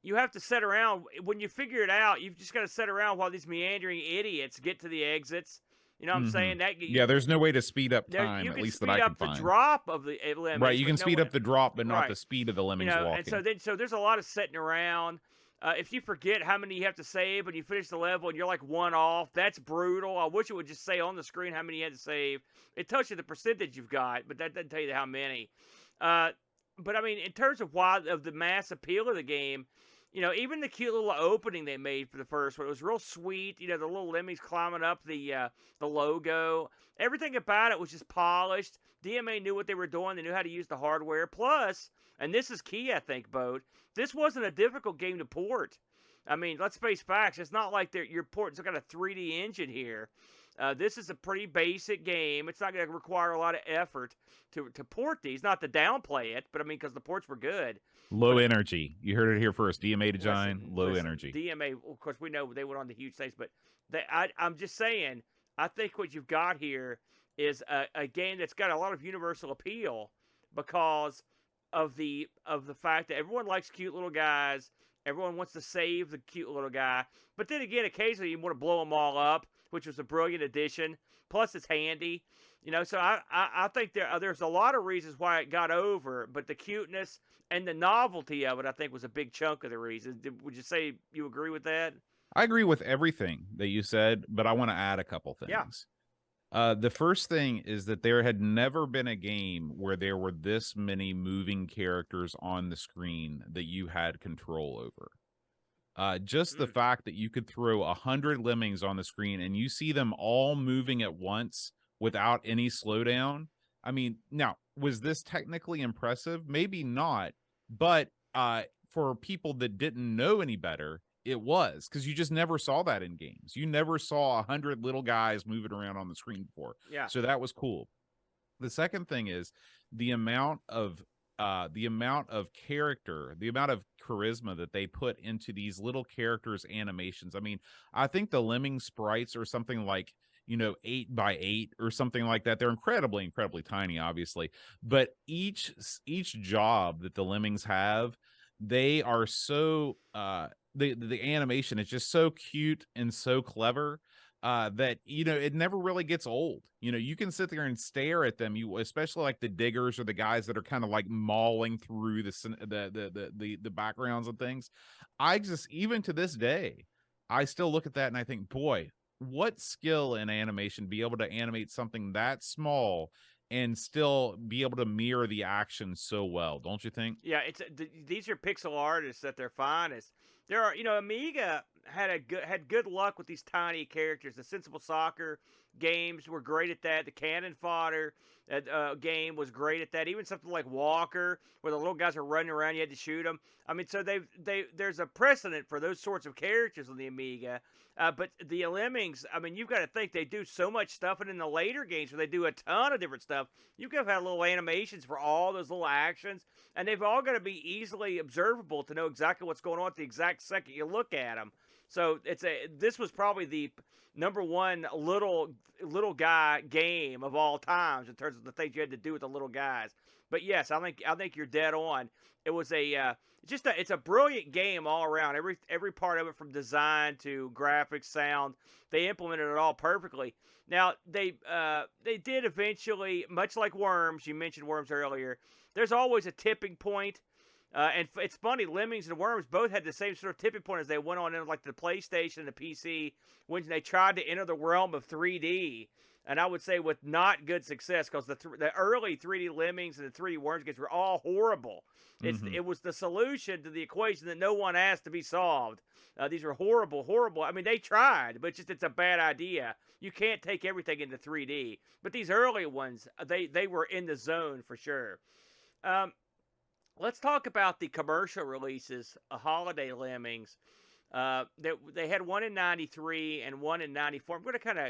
S2: You have to sit around. When you figure it out, you've just got to sit around while these meandering idiots get to the exits. You know what I'm saying?
S1: Yeah, there's no way to speed up time,
S2: you
S1: at
S2: can
S1: least
S2: speed
S1: that I can
S2: up the
S1: find.
S2: drop of the lemmings.
S1: Right, you
S2: but
S1: can
S2: no
S1: speed
S2: one-
S1: up the drop, but not
S2: Right.
S1: the speed of the lemmings walking.
S2: And so there's a lot of sitting around. If you forget how many you have to save and you finish the level and you're like one off, that's brutal. I wish it would just say on the screen how many you had to save. It tells you the percentage you've got, but that doesn't tell you how many. but I mean, in terms of the mass appeal of the game, even the cute little opening they made for the first one, it was real sweet. The little lemmings climbing up the logo. Everything about it was just polished. DMA knew what they were doing. They knew how to use the hardware. Plus, and this is key, I think, Boat, this wasn't a difficult game to port. I mean, let's face facts. It's not like you're porting some kind of 3D engine here. This is a pretty basic game. It's not going to require a lot of effort to port these. Not to downplay it, but I mean, because the ports were good.
S1: Low energy. You heard it here first. DMA Design, low
S2: listen,
S1: energy.
S2: DMA, of course, we know they went on to huge things, but I'm just saying, I think what you've got here is a game that's got a lot of universal appeal because of the fact that everyone likes cute little guys. Everyone wants to save the cute little guy. But then again, occasionally you want to blow them all up, which was a brilliant addition. Plus, it's handy. So I think there's a lot of reasons why it got over, but the cuteness and the novelty of it, I think, was a big chunk of the reason. Would you say you agree with that?
S1: I agree with everything that you said, but I want to add a couple things.
S2: Yeah.
S1: The first thing is that there had never been a game where there were this many moving characters on the screen that you had control over. Just the fact that you could throw 100 lemmings on the screen and you see them all moving at once without any slowdown. I mean, now, was this technically impressive? Maybe not, but for people that didn't know any better, it was, because you just never saw that in games. You never saw 100 little guys moving around on the screen before.
S2: Yeah.
S1: So that was cool. The second thing is the amount of character, the amount of charisma that they put into these little characters' animations. I mean, I think the lemming sprites are something like 8 by 8 or something like that. They're incredibly tiny, obviously, but each job that the lemmings have, they are so the animation is just so cute and so clever that it never really gets old. You can sit there and stare at them, especially like the diggers or the guys that are kind of like mauling through the backgrounds and things. I just, even to this day, I still look at that and I think, boy, what skill in animation be able to animate something that small and still be able to mirror the action so well, don't you think?
S2: Yeah, these are pixel artists at their finest. There are, Amiga had good luck with these tiny characters. The Sensible Soccer games were great at that. The Cannon Fodder game was great at that. Even something like Walker, where the little guys are running around, you had to shoot them. I mean, so there's a precedent for those sorts of characters on the Amiga. But the Lemmings, I mean, you've got to think they do so much stuff, and in the later games where they do a ton of different stuff, you could have had little animations for all those little actions, and they've all got to be easily observable to know exactly what's going on at the exact second you look at them. So this was probably the number one little guy game of all times in terms of the things you had to do with the little guys. But yes, I think you're dead on. It was it's a brilliant game all around. Every part of it, from design to graphics, sound, they implemented it all perfectly. Now they did eventually, much like Worms. You mentioned Worms earlier. There's always a tipping point. And it's funny, Lemmings and Worms both had the same sort of tipping point as they went on in like the PlayStation and the PC when they tried to enter the realm of 3D. And I would say with not good success, because the early 3D Lemmings and the 3D Worms games were all horrible. It was the solution to the equation that no one asked to be solved. These are horrible. I mean, they tried, but it's a bad idea. You can't take everything into 3D. But these early ones, they were in the zone for sure. Let's talk about the commercial releases, Holiday Lemmings. They had one in 93 and one in 94. I'm going to kind of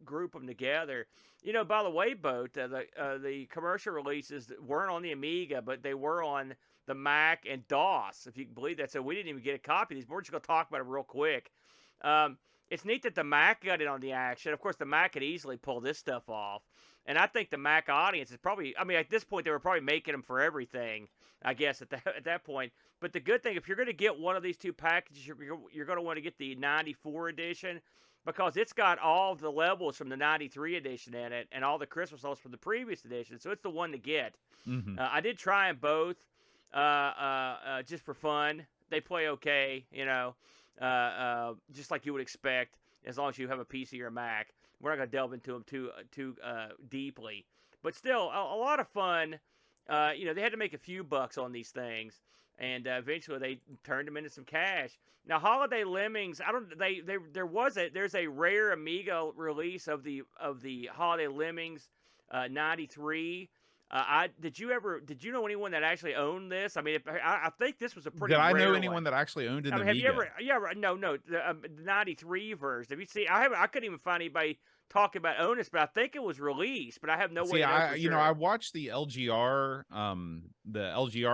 S2: group them together. By the way, Boat, the commercial releases weren't on the Amiga, but they were on the Mac and DOS, if you can believe that. So we didn't even get a copy of these. We're just going to talk about it real quick. It's neat that the Mac got in on the action. Of course, the Mac could easily pull this stuff off. And I think the Mac audience is probably, I mean, at this point, they were probably making them for everything, I guess, at that point. But the good thing, if you're going to get one of these two packages, you're going to want to get the 94 edition, because it's got all of the levels from the 93 edition in it and all the Christmas levels from the previous edition. So it's the one to get.
S1: Mm-hmm.
S2: I did try them both just for fun. They play okay, just like you would expect, as long as you have a PC or a Mac. We're not going to delve into them too deeply. But still, a lot of fun. they had to make a few bucks on these things, and eventually they turned them into some cash. Now, Holiday Lemmings, I don't. There's a rare Amiga release of the Holiday Lemmings '93. Did you know anyone that actually owned this? I mean, I think this was a pretty
S1: Did I know
S2: rare
S1: anyone
S2: one.
S1: that actually owned an
S2: I mean,
S1: Amiga?
S2: have you ever? Yeah, no, the '93 version. Have you seen? I couldn't even find anybody talking about owning this, but I think it was released. But I have no way
S1: See,
S2: to know for sure.
S1: I watched the LGR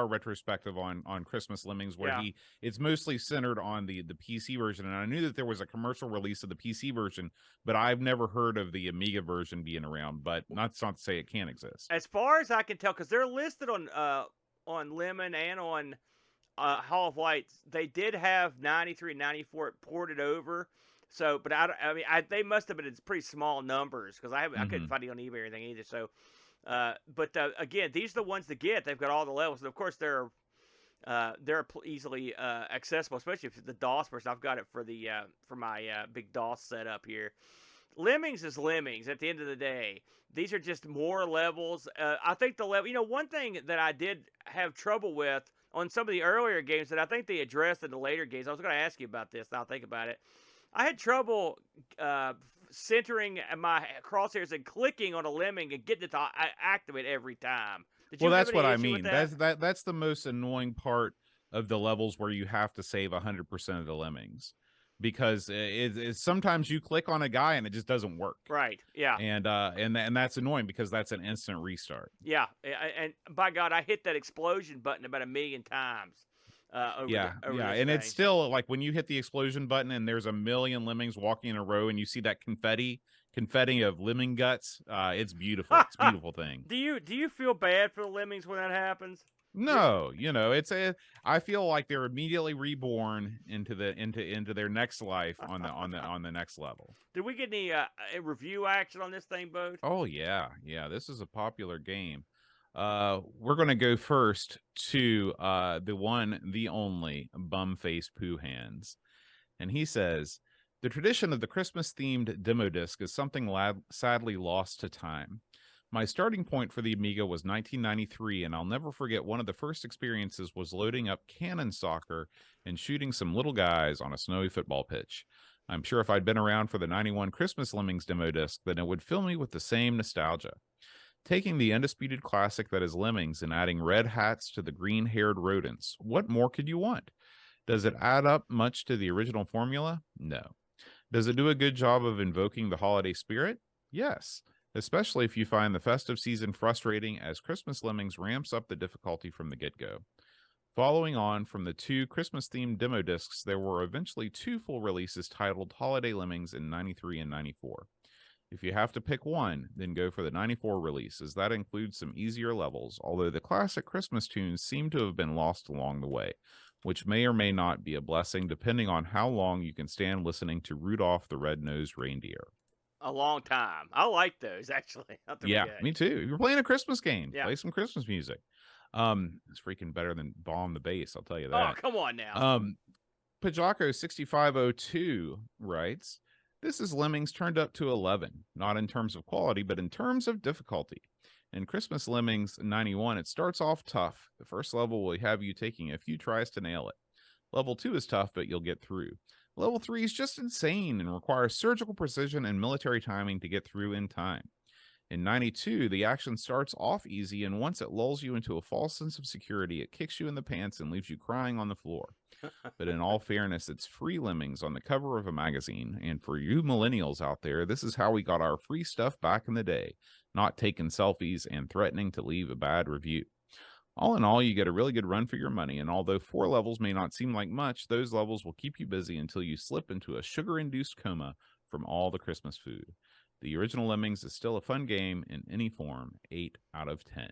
S1: retrospective on Christmas Lemmings, where
S2: Yeah.
S1: it's mostly centered on the PC version, and I knew that there was a commercial release of the PC version, but I've never heard of the Amiga version being around. But that's not to say it can't exist.
S2: As far as I can tell, because they're listed on Lemon and on Hall of Lights, they did have '93 and '94 ported over. So, but I mean, they must have been in pretty small numbers because I couldn't find it on eBay or anything either. So, but again, these are the ones to get. They've got all the levels, and of course they're easily accessible, especially if the DOS version. I've got it for the for my big DOS setup here. Lemmings is Lemmings at the end of the day. These are just more levels. I think the level, one thing that I did have trouble with on some of the earlier games that I think they addressed in the later games. I was going to ask you about this. Now I'll think about it. I had trouble centering my crosshairs and clicking on a lemming and getting it to activate every time. Did you
S1: Well,
S2: have
S1: that's
S2: any
S1: what I
S2: issue with
S1: mean.
S2: that?
S1: That's the most annoying part of the levels where you have to save 100% of the lemmings, because sometimes you click on a guy and it just doesn't work.
S2: Right. Yeah.
S1: And that's annoying because that's an instant restart.
S2: Yeah. And by God, I hit that explosion button about 1,000,000 times.
S1: And it's still like when you hit the explosion button and there's 1,000,000 lemmings walking in a row and you see that confetti of lemming guts. It's beautiful. It's a beautiful thing.
S2: Do you feel bad for the lemmings when that happens?
S1: No, I feel like they're immediately reborn into their next life on the next level.
S2: Did we get any review action on this thing, Bode?
S1: Oh yeah, this is a popular game. We're gonna go first to the one, the only Bumface Pooh Hands, and he says, the tradition of the Christmas themed demo disc is something sadly lost to time. My starting point for the Amiga was 1993, and I'll never forget one of the first experiences was loading up Cannon Soccer and shooting some little guys on a snowy football pitch. I'm sure if I'd been around for the 91 Christmas Lemmings demo disc, then it would fill me with the same nostalgia. Taking the undisputed classic that is Lemmings and adding red hats to the green-haired rodents, what more could you want? Does it add up much to the original formula? No. Does it do a good job of invoking the holiday spirit? Yes, especially if you find the festive season frustrating, as Christmas Lemmings ramps up the difficulty from the get-go. Following on from the 2 Christmas-themed demo discs, there were eventually 2 full releases titled Holiday Lemmings in '93 and '94. If you have to pick one, then go for the '94 release, as that includes some easier levels, although the classic Christmas tunes seem to have been lost along the way, which may or may not be a blessing depending on how long you can stand listening to Rudolph the Red-Nosed Reindeer.
S2: A long time. I like those, actually.
S1: Yeah, me too. You're playing a Christmas game.
S2: Yeah.
S1: Play some Christmas music. It's freaking better than Bomb the Bass, I'll tell you that.
S2: Oh, come on now.
S1: Pajako 6502 writes, this is Lemmings turned up to 11, not in terms of quality, but in terms of difficulty. In Christmas Lemmings 91, it starts off tough. The first level will have you taking a few tries to nail it. Level 2 is tough, but you'll get through. Level 3 is just insane and requires surgical precision and military timing to get through in time. In 92, the action starts off easy, and once it lulls you into a false sense of security, it kicks you in the pants and leaves you crying on the floor. But in all fairness, it's free Lemmings on the cover of a magazine, and for you millennials out there, this is how we got our free stuff back in the day, not taking selfies and threatening to leave a bad review. All in all, you get a really good run for your money, and although 4 levels may not seem like much, those levels will keep you busy until you slip into a sugar-induced coma from all the Christmas food. The original Lemmings is still a fun game in any form. 8 out of 10.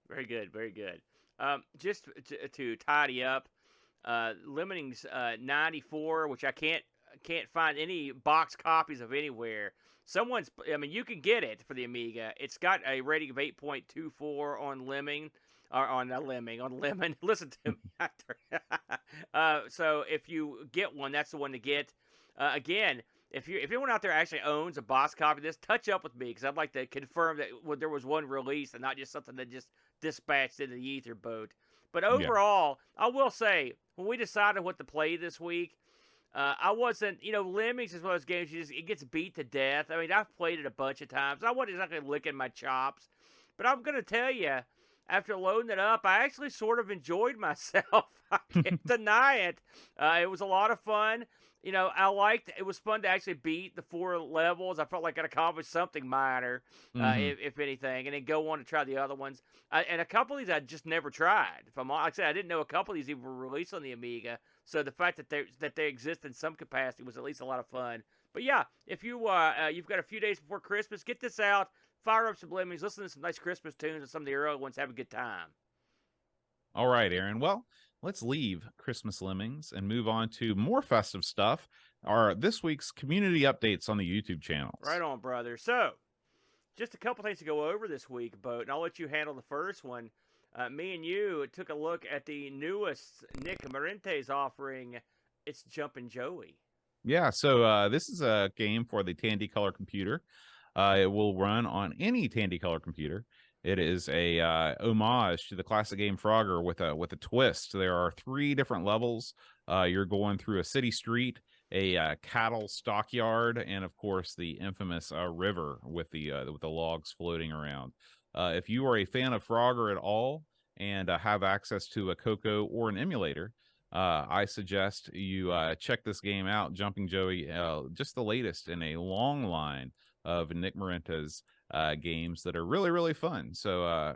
S2: Very good, very good. Just to tidy up, Lemmings 94, which I can't find any box copies of anywhere. You can get it for the Amiga. It's got a rating of 8.24 on Lemming, or on Lemon. Listen to me. So if you get one, that's the one to get. Again, if anyone out there actually owns a box copy of this, touch up with me because I'd like to confirm that there was one release and not just something that just dispatched into the ether boat. But
S1: Yeah.
S2: overall, I will say when we decided what to play this week, I wasn't, Lemmings is one of those games it gets beat to death. I mean, I've played it a bunch of times. I wasn't exactly licking my chops, but I'm gonna tell you, after loading it up, I actually sort of enjoyed myself. I can't deny it. It was a lot of fun. I liked. It was fun to actually beat the 4 levels. I felt like I accomplished something minor,
S1: Hmm.
S2: if anything, and then go on to try the other ones. And a couple of these I just never tried. Like I said, I didn't know a couple of these even were released on the Amiga. So the fact that they exist in some capacity was at least a lot of fun. But yeah, if you've got a few days before Christmas, get this out, fire up some Lemmings, listen to some nice Christmas tunes and some of the early ones, have a good time.
S1: All right, Aaron. Well, let's leave Christmas Lemmings and move on to more festive stuff. Our this week's community updates on the YouTube
S2: Right
S1: channels.
S2: on, brother. So, just a couple things to go over this week, Boat, and I'll let you handle the first one. Me and you took a look at the newest Nick Marente's offering. It's Jumpin' Joey.
S1: Yeah, so this is a game for the Tandy Color computer. It will run on any Tandy Color computer. It is a homage to the classic game Frogger with a twist. There are 3 different levels. You're going through a city street, a cattle stockyard, and of course the infamous river with the logs floating around. If you are a fan of Frogger at all and have access to a Coco or an emulator, I suggest you check this game out. Jumping Joey, just the latest in a long line of Nick Marente's games that are really, really fun. So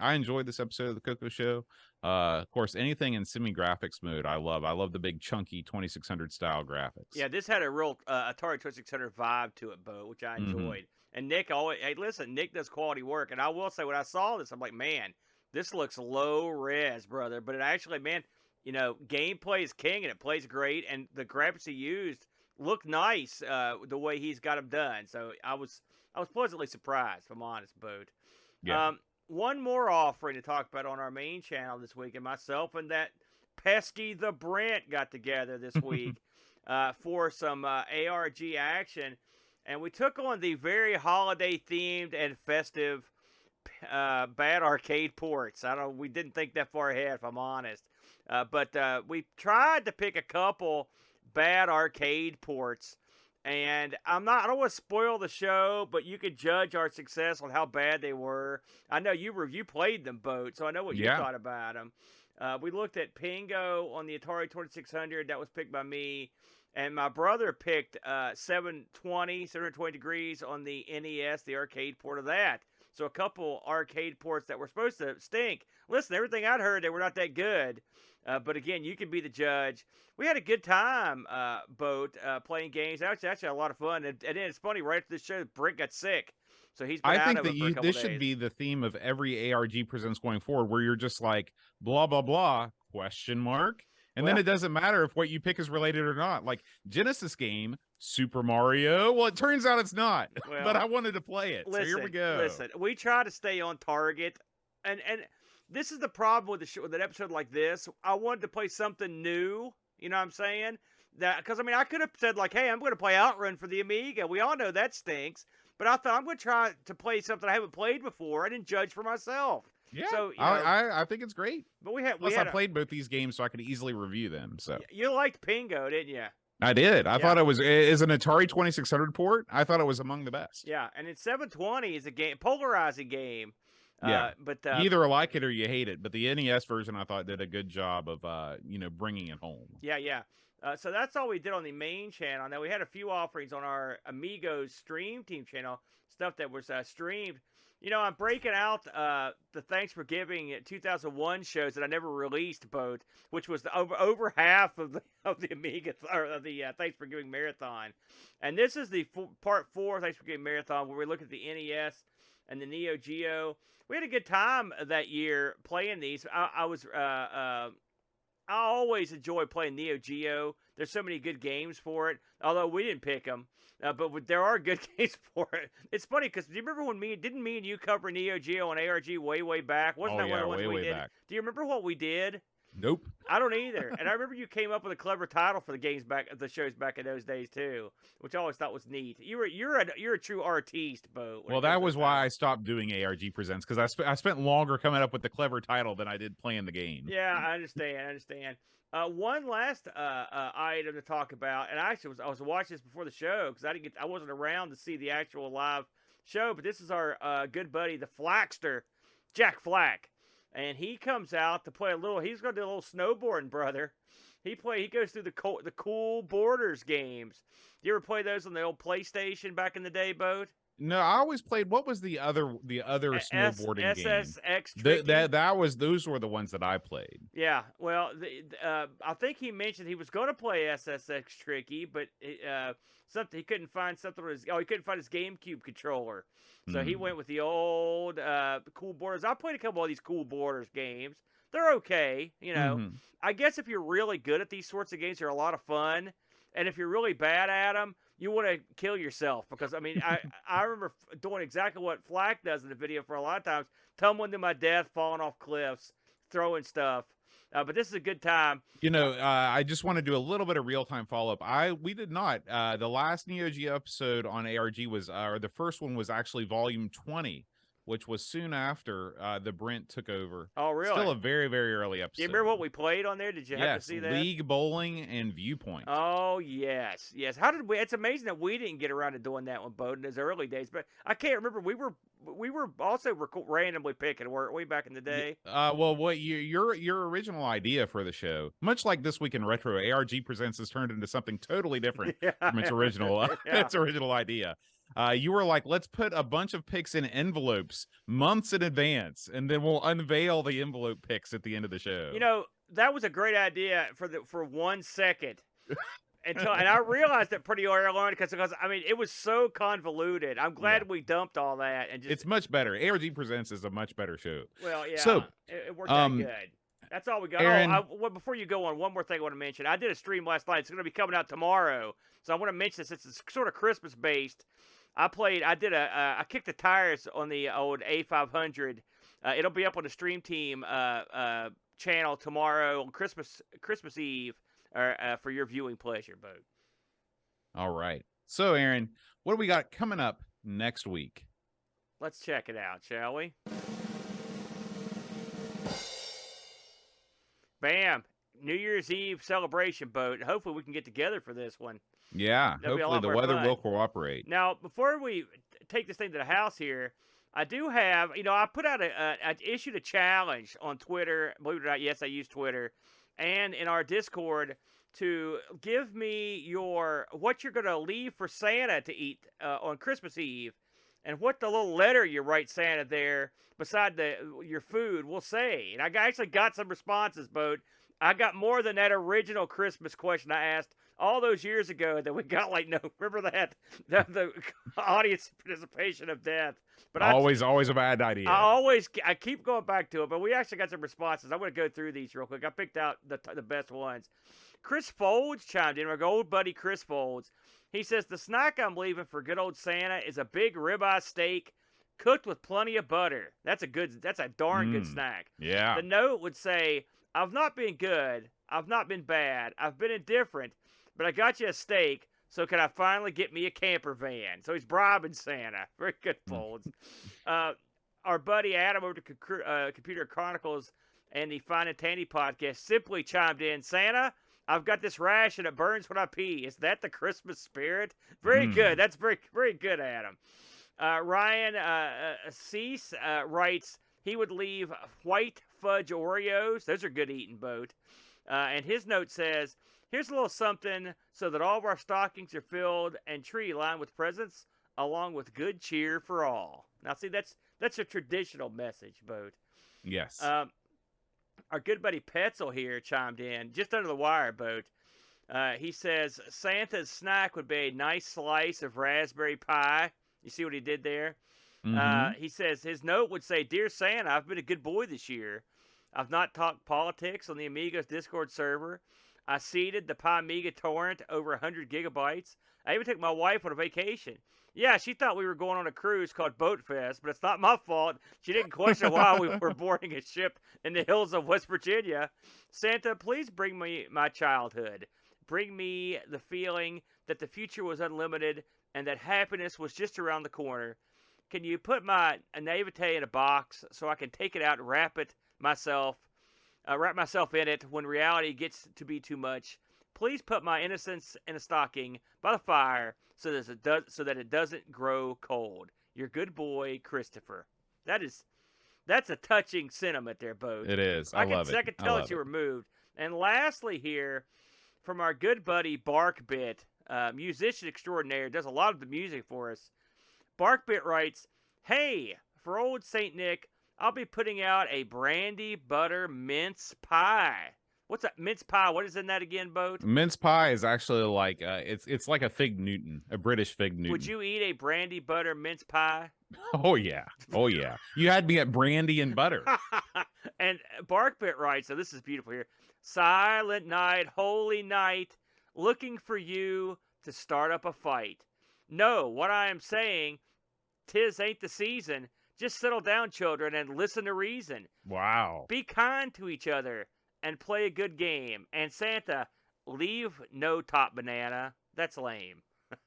S1: I enjoyed this episode of the Coco Show. Of course, anything in semi-graphics mode, I love. I love the big chunky 2600 style graphics.
S2: Yeah, this had a real Atari 2600 vibe to it, Bo, which I
S1: Mm-hmm.
S2: enjoyed. And Nick always, hey, listen, Nick does quality work. And I will say, when I saw this, I'm like, man, this looks low res, brother. But it actually, man, gameplay is king and it plays great. And the graphics he used look nice the way he's got them done. So I was pleasantly surprised, if I'm honest, Bo.
S1: Yeah.
S2: One more offering to talk about on our main channel this week, and myself and that pesky the Brent got together this week for some ARG action, and we took on the very holiday themed and festive bad arcade ports. We didn't think that far ahead, if I'm honest, but we tried to pick a couple bad arcade ports. And I don't want to spoil the show, but you could judge our success on how bad they were. I know you played them, Boat, so I know what you
S1: Yeah.
S2: thought about them. We looked at Pingo on the Atari 2600. That was picked by me. And my brother picked 720 degrees on the NES, the arcade port of that. So a couple arcade ports that were supposed to stink. Listen, everything I'd heard, they were not that good. But again, you can be the judge. We had a good time, Boat, playing games. That was actually a lot of fun. And then it's funny, right after the show, Brent got sick. So he's been
S1: I
S2: out
S1: think
S2: of
S1: that
S2: it for a couple
S1: this
S2: days.
S1: should be the theme of every ARG presents going forward, where you're just like blah blah blah question mark, and then
S2: Well-
S1: it doesn't matter if what you pick is related or not. Like Genesis game Super Mario. Well, it turns out it's not,
S2: Well,
S1: but I wanted to play it. So here we go.
S2: Listen, we try to stay on target, and this is the problem with with an episode like this. I wanted to play something new. You know what I'm saying? Because I could have said like, "Hey, I'm going to play Outrun for the Amiga." We all know that stinks. But I thought I'm going to try to play something I haven't played before. I didn't judge for myself.
S1: Yeah,
S2: So
S1: I think it's great.
S2: but we had
S1: Plus, I played both these games, so I could easily review them. So
S2: you liked Pingo, didn't you?
S1: I did. I thought it was as an Atari 2600 port. I thought it was among the best.
S2: Yeah, and in 720 is a polarizing game.
S1: Yeah,
S2: but
S1: you either like it or you hate it. But the NES version, I thought, did a good job of bringing it home.
S2: Yeah. So that's all we did on the main channel. Now we had a few offerings on our Amigos stream team channel, stuff that was streamed. I'm breaking out the Thanks for Giving 2001 shows that I never released, Both, which was over half of the Amiga or the Thanks for Giving marathon, and this is the part 4 Thanks for Giving marathon where we look at the NES and the Neo Geo. We had a good time that year playing these. I always enjoy playing Neo Geo. There's so many good games for it, although we didn't pick them. But there are good games for it. It's funny because do you remember when didn't me and you cover Neo Geo and ARG way back? Wasn't that one of the ones we did?
S1: Back.
S2: Do you remember what we did?
S1: Nope.
S2: I don't either. And I remember you came up with a clever title for the shows back in those days too, which I always thought was neat. You're a true artiste, Bo.
S1: Well, that was why I stopped doing ARG Presents, because I spent longer coming up with the clever title than I did playing the game.
S2: Yeah, I understand. One last item to talk about, and I was watching this before the show because I wasn't around to see the actual live show, but this is our good buddy, the Flackster, Jack Flack, and he comes out to play a little. He's going to do a little snowboarding, brother. He goes through the Cool Borders games. You ever play those on the old PlayStation back in the day, Boat?
S1: No, I always played. What was the other snowboarding game?
S2: SSX Tricky?
S1: Those were the ones that I played.
S2: Yeah, well, I think he mentioned he was going to play SSX Tricky, but something he couldn't find something. He couldn't find his GameCube controller, so he went with the old Cool Borders. I played a couple of these Cool Borders games. They're okay, you know. I guess if you're really good at these sorts of games, they're a lot of fun, and if you're really bad at them, you want to kill yourself because, I mean, I remember doing exactly what Flack does in the video for a lot of times, tumbling to my death, falling off cliffs, throwing stuff. But this is a good time.
S1: You know, I just want to do a little bit of real-time follow-up. We did not. The last Neo Geo episode on ARG was, or the first one was actually volume 20, which was soon after the Brent took over.
S2: Oh, really?
S1: Still a very, very early episode.
S2: Do you remember what we played on there? Did you have to see that?
S1: League Bowling and Viewpoint.
S2: Oh, yes. How did we? It's amazing that we didn't get around to doing that one, Bowden, in those early days. But I can't remember. We were also randomly picking, weren't we, back in the day?
S1: Well, what your original idea for the show, much like This Week in Retro, ARG Presents has turned into something totally different from its original its original idea. You were like, let's put a bunch of pics in envelopes months in advance, and then we'll unveil the envelope pics at the end of the show.
S2: You know, that was a great idea for 1 second. And I realized it pretty early on because I mean it was so convoluted. I'm glad we dumped all that and just.
S1: It's much better. ARG Presents is a much better show.
S2: Well, yeah.
S1: So
S2: it worked out good. That's all we got.
S1: Aaron,
S2: well, before you go on, one more thing I want to mention. I did a stream last night. It's going to be coming out tomorrow, so I want to mention this. It's sort of Christmas based. I kicked the tires on the old A500. It'll be up on the Stream Team channel tomorrow on Christmas Eve for your viewing pleasure, Bo.
S1: All right. So, Aaron, what do we got coming up next week?
S2: Let's check it out, shall we? Bam! New Year's Eve celebration, Bo. Hopefully we can get together for this one.
S1: Yeah, hopefully the weather will cooperate.
S2: Now, before we take this thing to the house here, I do have, I put out I issued a challenge on Twitter. Believe it or not, yes, I use Twitter, and in our Discord to give me what you're going to leave for Santa to eat on Christmas Eve, and what the little letter you write Santa there beside your food will say. And I actually got some responses, Bo. I got more than that original Christmas question I asked all those years ago that we got remember that the audience participation of death. But
S1: always a bad idea.
S2: I keep going back to it, but we actually got some responses. I'm going to go through these real quick. I picked out the best ones. Chris Folds chimed in, our old buddy Chris Folds. He says the snack I'm leaving for good old Santa is a big ribeye steak cooked with plenty of butter. That's a darn good snack.
S1: Yeah.
S2: The note would say, I've not been good. I've not been bad. I've been indifferent. But I got you a steak, so can I finally get me a camper van? So he's bribing Santa. Very good, Folds. Our buddy Adam over to Computer Chronicles and the Fine and Tandy podcast simply chimed in, Santa, I've got this rash and it burns when I pee. Is that the Christmas spirit? Very good. That's very, very good, Adam. Ryan Cease writes, he would leave white fudge Oreos. Those are good eating, Boat. And his note says, here's a little something so that all of our stockings are filled and tree lined with presents, along with good cheer for all. Now, see, that's a traditional message, Boat.
S1: Yes.
S2: Our good buddy Petzel here chimed in, just under the wire, Boat. He says, Santa's snack would be a nice slice of raspberry pie. You see what he did there? He says his note would say, Dear Santa, I've been a good boy this year. I've not talked politics on the Amigos Discord server. I seeded the Amiga torrent over 100 gigabytes. I even took my wife on a vacation. Yeah, she thought we were going on a cruise called Boat Fest, but it's not my fault. She didn't question why we were boarding a ship in the hills of West Virginia. Santa, please bring me my childhood. Bring me the feeling that the future was unlimited and that happiness was just around the corner. Can you put my naivete in a box so I can take it out and wrap myself in it when reality gets to be too much? Please put my innocence in a stocking by the fire so that it doesn't grow cold. Your good boy, Christopher. That's a touching sentiment there, Boat.
S1: It is. I love it.
S2: I can tell that you were moved. And lastly here, from our good buddy Barkbit, musician extraordinaire, does a lot of the music for us. Barkbit writes, "Hey, for old Saint Nick, I'll be putting out a brandy butter mince pie." What's that mince pie? What is in that again, Boat?
S1: Mince pie is actually like it's like a fig Newton, a British fig Newton.
S2: Would you eat a brandy butter mince pie?
S1: Oh yeah, oh yeah. You had me at brandy and butter.
S2: And Barkbit writes, so this is beautiful here. "Silent night, holy night, looking for you to start up a fight. No, what I am saying, 'tis ain't the season. Just settle down, children, and listen to reason.
S1: Wow.
S2: Be kind to each other and play a good game. And Santa, leave no top banana." That's lame.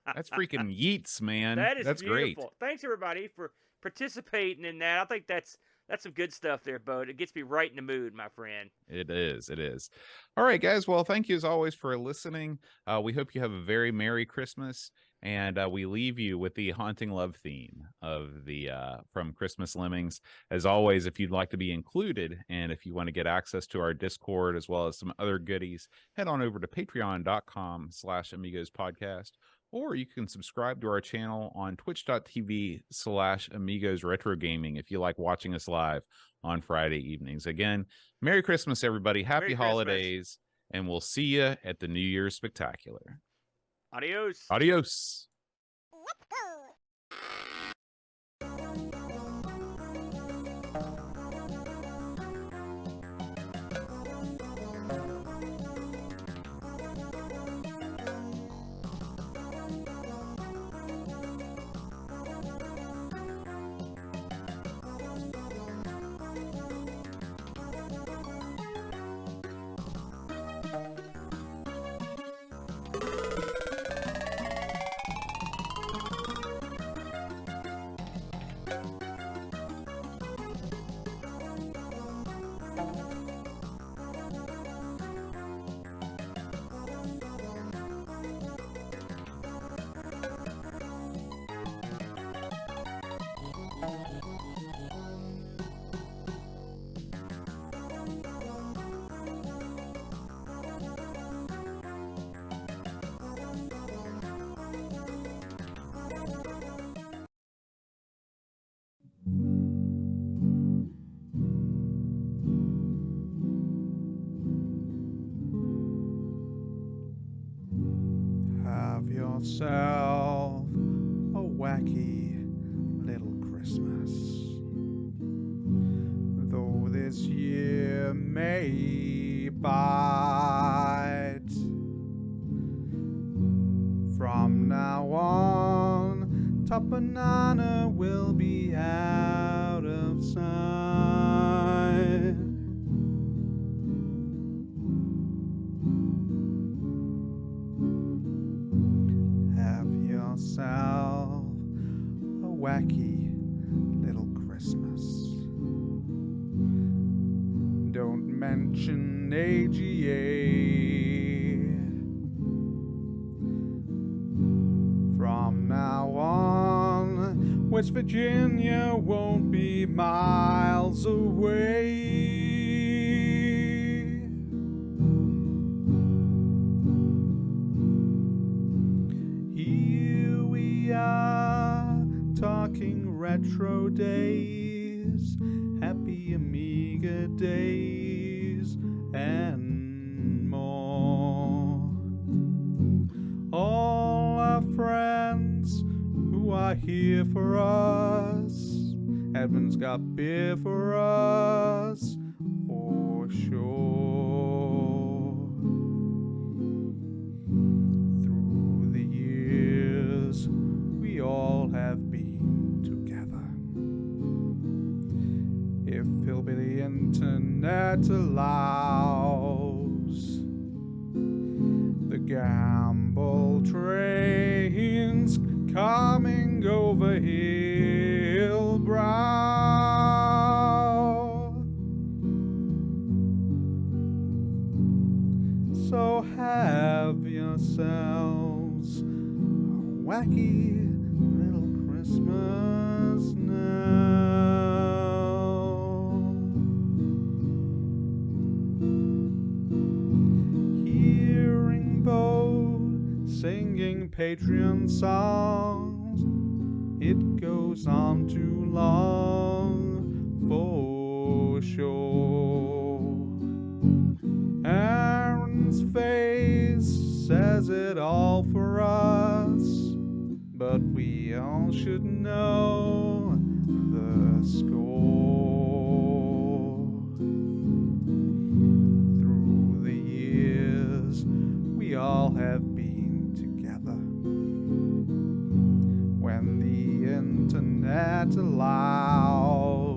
S1: That's freaking yeets, man. That's
S2: beautiful.
S1: Great.
S2: Thanks everybody for participating in that. I think that's some good stuff there, Bo. It gets me right in the mood, my friend.
S1: It is. It is. All right, guys. Well, thank you as always for listening. We hope you have a very Merry Christmas, and we leave you with the haunting love theme of the from Xmas Lemmings. As always, if you'd like to be included, and if you want to get access to our Discord as well as some other goodies, head on over to patreon.com/Amigos podcast. Or you can subscribe to our channel on twitch.tv/Amigos Retro Gaming if you like watching us live on Friday evenings. Again, Merry Christmas, everybody. Happy holidays. And we'll see you at the New Year's Spectacular.
S2: Adios.
S1: Adios.
S3: Let's go.
S4: Yourself a wacky little Christmas. Though this year may bite, from now on, top banana will be out of sight. Yourself a wacky little Christmas. Don't mention AGA. From now on, West Virginia won't be miles away. Talking retro days, happy Amiga days, and more. All our friends who are here for us, Heaven's got beer for us. 'Cause for sure. internet allows. The gamble trains coming over hill brow. So have yourselves a wacky little Christmas now. Hearing Bo singing Patreon songs, it goes on too long for sure. Aaron's face says it all for us, but we all should know the score. Through the years, we all have been together. When the internet allows,